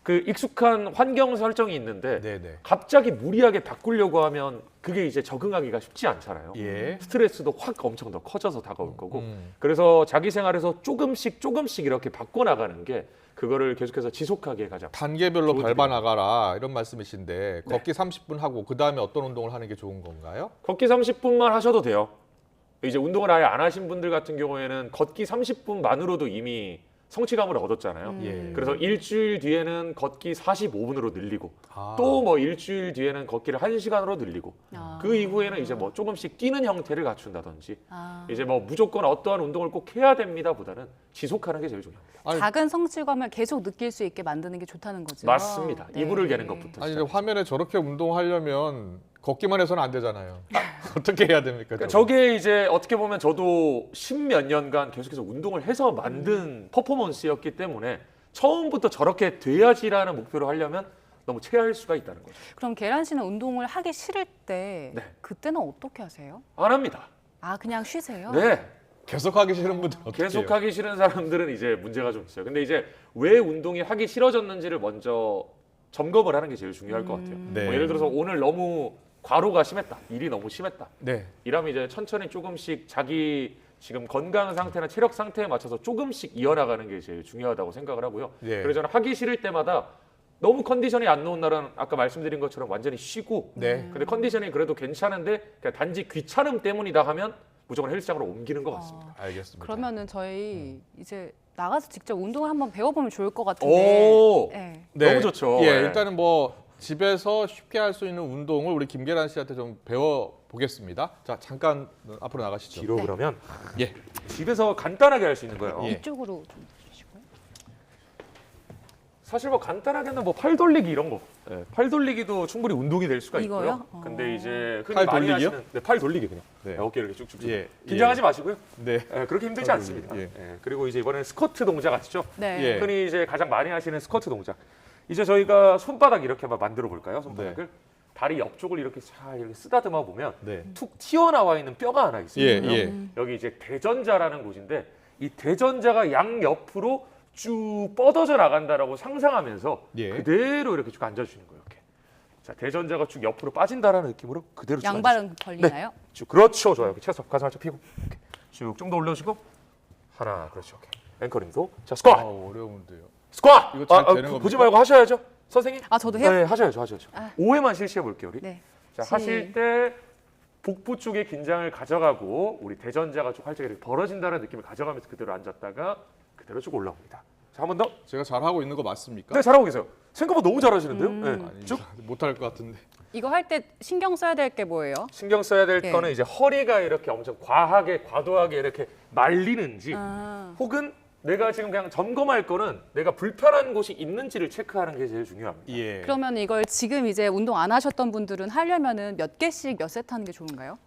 그 익숙한 환경 설정이 있는데 갑자기 무리하게 바꾸려고 하면 그게 이제 적응하기가 쉽지 않잖아요. 스트레스도 확 엄청 더 커져서 다가올 거고. 그래서 자기 생활에서 조금씩 이렇게 바꿔나가는 게 그거를 계속해서 지속하게 가자. 단계별로 밟아나가라 이런 말씀이신데 걷기 30분 하고 그다음에 어떤 운동을 하는 게 좋은 건가요? 걷기 30분만 하셔도 돼요. 이제 운동을 아예 안 하신 분들 같은 경우에는 걷기 30분만으로도 이미 성취감을 얻었잖아요. 그래서 일주일 뒤에는 걷기 45분으로 늘리고 또 뭐 일주일 뒤에는 걷기를 1시간으로 늘리고 그 이후에는 이제 뭐 조금씩 뛰는 형태를 갖춘다든지 이제 뭐 무조건 어떠한 운동을 꼭 해야 됩니다 보다는 지속하는 게 제일 중요합니다. 작은 성취감을 계속 느낄 수 있게 만드는 게 좋다는 거죠. 맞습니다. 이불을 개는 것부터. 아니 화면에 저렇게 운동하려면 걷기만 해서는 안 되잖아요. 어떻게 해야 됩니까? 그러니까 저게 이제 어떻게 보면 저도 10몇 년간 계속해서 운동을 해서 만든 퍼포먼스였기 때문에 처음부터 저렇게 돼야지라는 목표로 하려면 너무 체할 수가 있다는 거죠. 그럼 계란 씨는 운동을 하기 싫을 때 그때는 어떻게 하세요? 안 합니다. 그냥 쉬세요? 계속 하기 싫은 분들 어떻게 계속 해요? 하기 싫은 사람들은 이제 문제가 좀 있어요. 근데 이제 왜 운동이 하기 싫어졌는지를 먼저 점검을 하는 게 제일 중요할 것 같아요. 네. 뭐 예를 들어서 오늘 너무 과로가 심했다. 일이 너무 심했다. 네. 이러면 이제 천천히 조금씩 자기 지금 건강 상태나 체력 상태에 맞춰서 조금씩 이어나가는 게 제일 중요하다고 생각을 하고요. 네. 그래서 저는 하기 싫을 때마다 너무 컨디션이 안 좋은 날은 아까 말씀드린 것처럼 완전히 쉬고 네. 근데 컨디션이 그래도 괜찮은데 그냥 단지 귀찮음 때문이다 하면 무조건 헬스장으로 옮기는 것 같습니다. 알겠습니다. 그러면은 저희 이제 나가서 직접 운동을 한번 배워보면 좋을 것 같은데. 오, 네. 너무 좋죠. 예, 네. 일단은 뭐 집에서 쉽게 할 수 있는 운동을 우리 김계란 씨한테 좀 배워보겠습니다. 자, 잠깐 앞으로 나가시죠. 뒤로 그러면 예. 집에서 간단하게 할 수 있는 거예요. 예. 이쪽으로 좀 주시고요. 사실 뭐 간단하게는 뭐 팔 돌리기 이런 거, 팔 돌리기도 충분히 운동이 될 수가 이거요? 있고요. 근데 이제 흔히 팔 많이 돌리기요? 하시는 팔 돌리기 그냥 네. 어깨 이렇게 쭉쭉쭉. 예. 긴장하지 마시고요. 네. 그렇게 힘들지 팔 않습니다. 돌리기. 그리고 이제 이번에는 스쿼트 동작 아시죠? 네. 예. 흔히 이제 가장 많이 하시는 스쿼트 동작. 이제 저희가 손바닥 이렇게 한번 만들어 볼까요? 손바닥을 다리 옆쪽을 이렇게 잘 이렇게 쓰다듬어 보면 네. 툭 튀어나와 있는 뼈가 하나 있어요. 예. 여기 이제 대전자라는 곳인데 이 대전자가 양 옆으로 쭉 뻗어져 나간다라고 상상하면서 예. 그대로 이렇게 쭉 앉아주시는 거예요. 이렇게. 자, 대전자가 쭉 옆으로 빠진다라는 느낌으로 그대로 쭉 양발은 벌리나요? 네. 쭉 그렇죠, 좋아요. 이렇게 채서 가슴 살짝 펴고 쭉 좀 더 올려주고 하나, 그렇죠. 오케이. 앵커 힘도. 자, 스쿼트. 아, 어려운데요. 스쿼트. 이거 잘 되는 보지 겁니까? 말고 하셔야죠, 선생님. 아, 저도 해요? 네, 하셔야죠. 아. 5회만 실시해 볼게요, 우리. 네. 자, 하실 때 복부 쪽에 긴장을 가져가고 우리 대전자가 좀 활짝 이렇게 벌어진다는 느낌을 가져가면서 그대로 앉았다가 그대로 쭉 올라옵니다. 자, 한 번 더. 제가 잘하고 있는 거 맞습니까? 네, 잘하고 계세요. 생각보다 너무 잘하시는데요. 네. 아니, 쭉. 못할 것 같은데. 이거 할 때 신경 써야 될 게 뭐예요? 신경 써야 될 예. 거는 이제 허리가 이렇게 엄청 과도하게 이렇게 말리는지 혹은 내가 지금 그냥 점검할 거는 내가 불편한 곳이 있는지를 체크하는 게 제일 중요합니다. 예. 그러면 이걸 지금 이제 운동 안 하셨던 분들은 하려면은 몇 개씩 몇 세트 하는 게 좋은가요?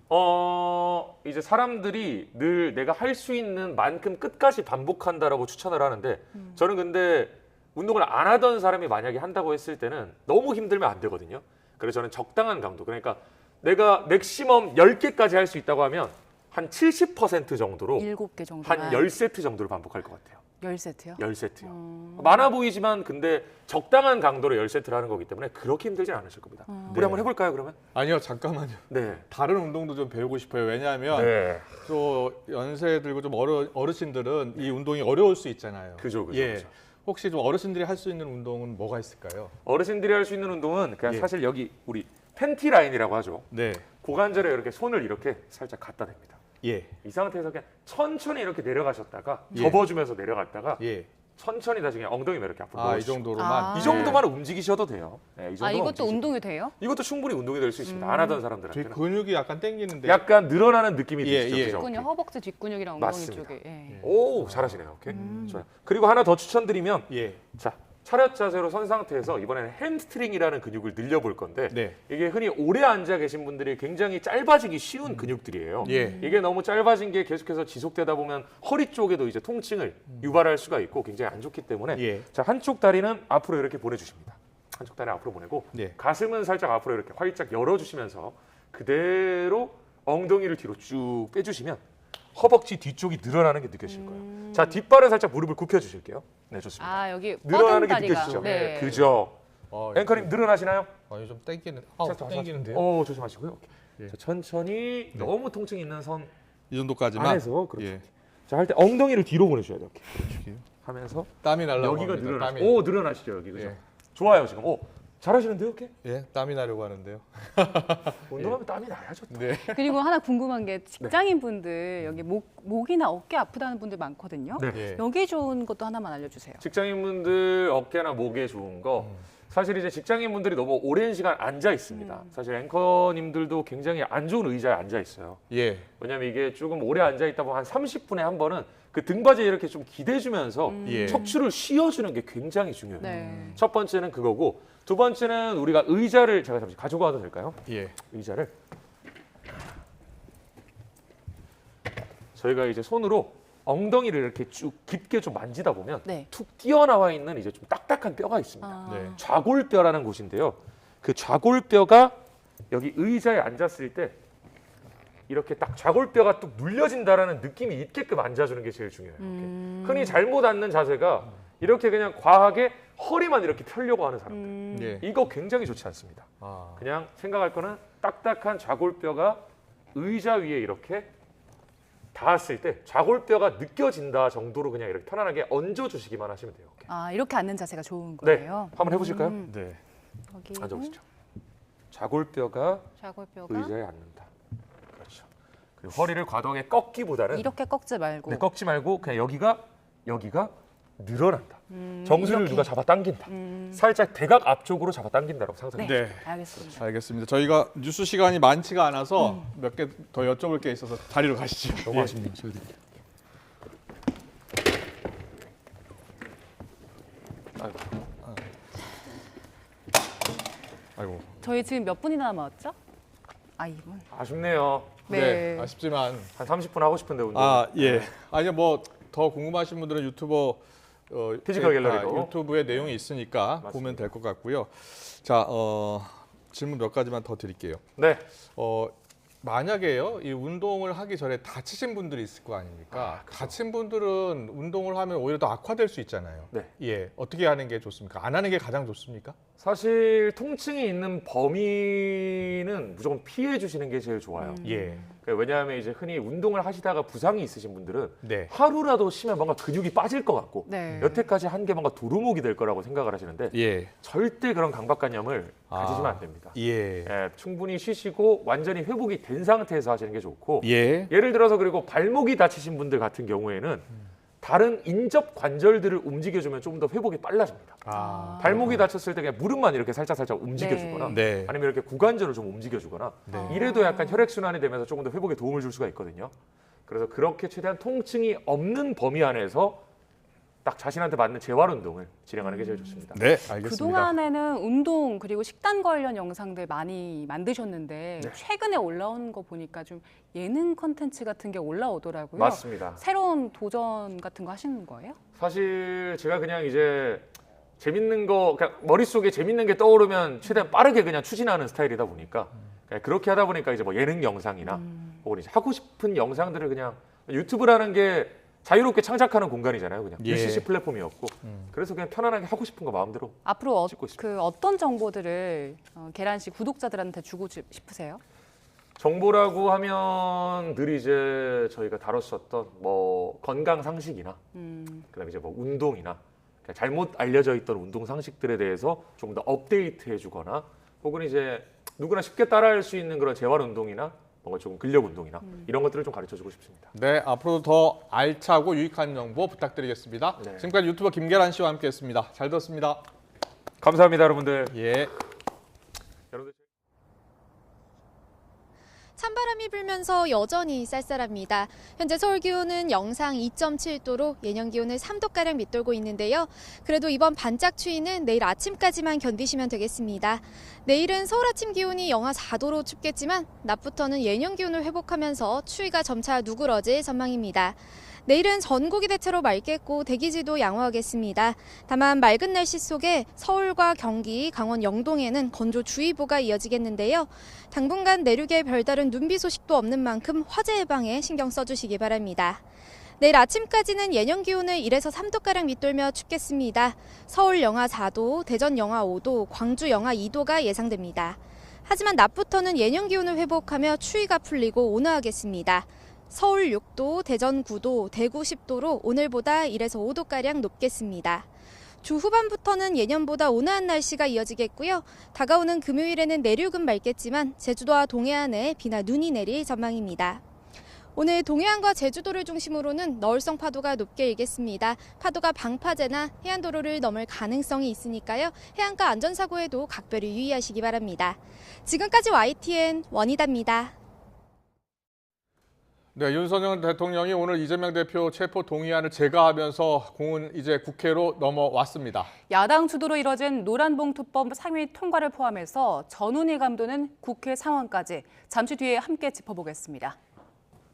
이제 사람들이 늘 내가 할 수 있는 만큼 끝까지 반복한다라고 추천을 하는데 저는 근데 운동을 안 하던 사람이 만약에 한다고 했을 때는 너무 힘들면 안 되거든요. 그래서 저는 적당한 강도, 그러니까 내가 맥시멈 10개까지 할 수 있다고 하면 한 70% 정도로 7개 정도. 한 10세트 정도를 반복할 것 같아요. 10세트요? 10세트요. 많아 보이지만 근데 적당한 강도로 10세트를 하는 거기 때문에 그렇게 힘들진 않으실 겁니다. 우리 한번 해볼까요, 그러면? 아니요, 잠깐만요. 네. 다른 운동도 좀 배우고 싶어요. 왜냐하면 네. 또 연세 들고 좀 어르신들은 이 운동이 어려울 수 있잖아요. 그죠. 예. 혹시 좀 어르신들이 할 수 있는 운동은 뭐가 있을까요? 어르신들이 할 수 있는 운동은 그냥 예. 사실 여기 우리 팬티 라인이라고 하죠. 네. 고관절에 이렇게 손을 이렇게 살짝 갖다 댑니다. 예. 이 상태에서 그냥 천천히 이렇게 내려가셨다가 예. 접어주면서 내려갔다가 예. 천천히 다시 그냥 엉덩이만 이렇게 앞으로 아, 이 넣어주시고. 정도로만. 이 정도만 움직이셔도 돼요. 네, 이 정도만 이것도 움직이셔도 운동이 돼요? 이것도 충분히 운동이 될 수 있습니다. 안 하던 사람들한테는. 제 근육이 약간 땡기는데. 약간 늘어나는 느낌이 예, 드시죠. 예. 그죠? 뒷근육, 허벅지 뒷근육이랑 엉덩이 맞습니다. 쪽에. 예. 오, 잘하시네요. 오케이. 좋아요. 그리고 하나 더 추천드리면 예. 자, 차렷 자세로 선 상태에서 이번에는 햄스트링이라는 근육을 늘려볼 건데 네. 이게 흔히 오래 앉아 계신 분들이 굉장히 짧아지기 쉬운 근육들이에요. 예. 이게 너무 짧아진 게 계속해서 지속되다 보면 허리 쪽에도 이제 통증을 유발할 수가 있고 굉장히 안 좋기 때문에 예. 자, 한쪽 다리는 앞으로 이렇게 보내주십니다. 한쪽 다리 앞으로 보내고 네. 가슴은 살짝 앞으로 이렇게 활짝 열어주시면서 그대로 엉덩이를 뒤로 쭉 빼주시면 허벅지 뒤쪽이 늘어나는 게 느껴질 거예요. 자, 뒷발은 살짝 무릎을 굽혀 주실게요. 네, 좋습니다. 아, 여기 늘어나는 뻗은 게 다리가. 느껴지죠? 네. 그죠? 어, 앵커님 늘어나시나요? 아니 좀 땡기는. 땡기는데요? 조심하시고요. 오케이. 예. 자, 천천히 너무 통증 있는 선 이 정도까지만. 안에서 그렇죠. 예. 자, 할 때 엉덩이를 뒤로 보내셔야 돼요. 이렇게. 하면서 땀이 날라고 여기가 합니다. 늘어나시죠. 땀이. 오, 늘어나시죠, 여기. 그죠? 예. 좋아요, 지금. 오, 잘하시는데요, 이렇게? 예, 땀이 나려고 하는데요. 운동하면 땀이 나야죠. 또. 네. 그리고 하나 궁금한 게 직장인 분들 여기 목이나 어깨 아프다는 분들 많거든요. 네. 예. 여기 좋은 것도 하나만 알려주세요. 직장인분들 어깨나 목에 좋은 거 사실 이제 직장인분들이 너무 오랜 시간 앉아 있습니다. 사실 앵커님들도 굉장히 안 좋은 의자에 앉아 있어요. 예. 왜냐면 이게 조금 오래 앉아 있다 보면 한 30분에 한 번은 그 등받이에 이렇게 좀 기대주면서 예. 척추를 쉬어주는 게 굉장히 중요해요. 네. 첫 번째는 그거고 두 번째는 우리가 의자를 제가 잠시 가지고 와도 될까요? 예. 의자를 저희가 이제 손으로 엉덩이를 이렇게 쭉 깊게 좀 만지다 보면 네. 툭 튀어나와 있는 이제 좀 딱딱한 뼈가 있습니다. 아. 네. 좌골뼈라는 곳인데요. 그 좌골뼈가 여기 의자에 앉았을 때 이렇게 딱 좌골뼈가 뚝 눌려진다라는 느낌이 있게끔 앉아주는 게 제일 중요해요. 이렇게. 흔히 잘못 앉는 자세가 이렇게 그냥 과하게 허리만 이렇게 펴려고 하는 사람들. 이거 굉장히 좋지 않습니다. 그냥 생각할 거는 딱딱한 좌골뼈가 의자 위에 이렇게 닿았을 때 좌골뼈가 느껴진다 정도로 그냥 이렇게 편안하게 얹어주시기만 하시면 돼요. 이렇게 앉는 자세가 좋은 네, 거예요? 한번 해보실까요? 네. 앉아보시죠. 좌골뼈가 좌골뼈가 의자에 앉는다. 그렇죠. 그리고 허리를 과도하게 꺾기보다는 이렇게 꺾지 말고. 네, 꺾지 말고 그냥 여기가 늘어난다. 정수리를 이렇게. 누가 잡아당긴다. 살짝 대각 앞쪽으로 잡아당긴다라고 상상해 네. 주세요. 알겠습니다. 알겠습니다. 저희가 뉴스 시간이 많지가 않아서 몇 개 더 여쭤볼 게 있어서 자리로 가시죠. 너무 아쉽네요. 저희들. 아이고. 저희 지금 몇 분이나 남았죠? 2분. 아쉽네요. 네. 아쉽지만 한 30분 하고 싶은데 운동. 예. 아니 뭐 더 궁금하신 분들은 유튜버 피지컬 갤러리로 유튜브에 내용이 있으니까 맞습니다. 보면 될 것 같고요. 자, 질문 몇 가지만 더 드릴게요. 네. 만약에요, 이 운동을 하기 전에 다치신 분들이 있을 거 아닙니까? 다친 분들은 운동을 하면 오히려 더 악화될 수 있잖아요. 네. 예, 어떻게 하는 게 좋습니까? 안 하는 게 가장 좋습니까? 사실 통증이 있는 범위는 무조건 피해 주시는 게 제일 좋아요. 예. 왜냐하면 이제 흔히 운동을 하시다가 부상이 있으신 분들은 네. 하루라도 쉬면 뭔가 근육이 빠질 것 같고 네. 여태까지 한 게 뭔가 도루묵이 될 거라고 생각을 하시는데 예. 절대 그런 강박관념을 가지시면 안 됩니다. 예. 충분히 쉬시고 완전히 회복이 된 상태에서 하시는 게 좋고 예. 예를 들어서 그리고 발목이 다치신 분들 같은 경우에는 다른 인접 관절들을 움직여주면 좀 더 회복이 빨라집니다. 발목이 다쳤을 때 그냥 무릎만 이렇게 살짝 움직여주거나 네. 아니면 이렇게 구관절을 좀 움직여주거나 이래도 약간 혈액순환이 되면서 조금 더 회복에 도움을 줄 수가 있거든요. 그래서 그렇게 최대한 통증이 없는 범위 안에서 딱 자신한테 맞는 재활 운동을 진행하는 게 제일 좋습니다. 네, 알겠습니다. 그동안에는 운동 그리고 식단 관련 영상들 많이 만드셨는데 네. 최근에 올라온 거 보니까 좀 예능 콘텐츠 같은 게 올라오더라고요. 맞습니다. 새로운 도전 같은 거 하시는 거예요? 사실 제가 그냥 이제 재밌는 거, 그러니까 머릿속에 재밌는 게 떠오르면 최대한 빠르게 그냥 추진하는 스타일이다 보니까 그렇게 하다 보니까 이제 뭐 예능 영상이나 혹은 이제 하고 싶은 영상들을 그냥 유튜브라는 게 자유롭게 창작하는 공간이잖아요. 그냥 예. UCC 플랫폼이었고 그래서 그냥 편안하게 하고 싶은 거 마음대로 앞으로 찍고 있습니다. 어떤 정보들을 계란씨 구독자들한테 주고 싶으세요? 정보라고 하면 늘 이제 저희가 다뤘었던 뭐 건강 상식이나 그다음에 이제 뭐 운동이나 잘못 알려져 있던 운동 상식들에 대해서 좀 더 업데이트해주거나 혹은 이제 누구나 쉽게 따라할 수 있는 그런 재활 운동이나 뭔가 조금 근력 운동이나 이런 것들을 좀 가르쳐주고 싶습니다. 네, 앞으로도 더 알차고 유익한 정보 부탁드리겠습니다. 네. 지금까지 유튜버 김계란 씨와 함께했습니다. 잘 들었습니다. 감사합니다, 여러분들. 예. 여러분들. 찬바람이 불면서 여전히 쌀쌀합니다. 현재 서울 기온은 영상 2.7도로 예년 기온을 3도가량 밑돌고 있는데요. 그래도 이번 반짝 추위는 내일 아침까지만 견디시면 되겠습니다. 내일은 서울 아침 기온이 영하 4도로 춥겠지만 낮부터는 예년 기온을 회복하면서 추위가 점차 누그러질 전망입니다. 내일은 전국이 대체로 맑겠고 대기질도 양호하겠습니다. 다만 맑은 날씨 속에 서울과 경기, 강원 영동에는 건조주의보가 이어지겠는데요. 당분간 내륙에 별다른 눈비 소식도 없는 만큼 화재 예방에 신경 써주시기 바랍니다. 내일 아침까지는 예년 기온을 1에서 3도가량 밑돌며 춥겠습니다. 서울 영하 4도, 대전 영하 5도, 광주 영하 2도가 예상됩니다. 하지만 낮부터는 예년 기온을 회복하며 추위가 풀리고 온화하겠습니다. 서울 6도, 대전 9도, 대구 10도로 오늘보다 1에서 5도가량 높겠습니다. 주 후반부터는 예년보다 온화한 날씨가 이어지겠고요. 다가오는 금요일에는 내륙은 맑겠지만 제주도와 동해안에 비나 눈이 내릴 전망입니다. 오늘 동해안과 제주도를 중심으로는 너울성 파도가 높게 일겠습니다. 파도가 방파제나 해안도로를 넘을 가능성이 있으니까요. 해안가 안전사고에도 각별히 유의하시기 바랍니다. 지금까지 YTN 원희다입니다. 네, 윤석열 대통령이 오늘 이재명 대표 체포 동의안을 제거하면서 공은 이제 국회로 넘어왔습니다. 야당 주도로 이뤄진 노란봉투법 상위 통과를 포함해서 전운이 감도는 국회 상황까지 잠시 뒤에 함께 짚어보겠습니다.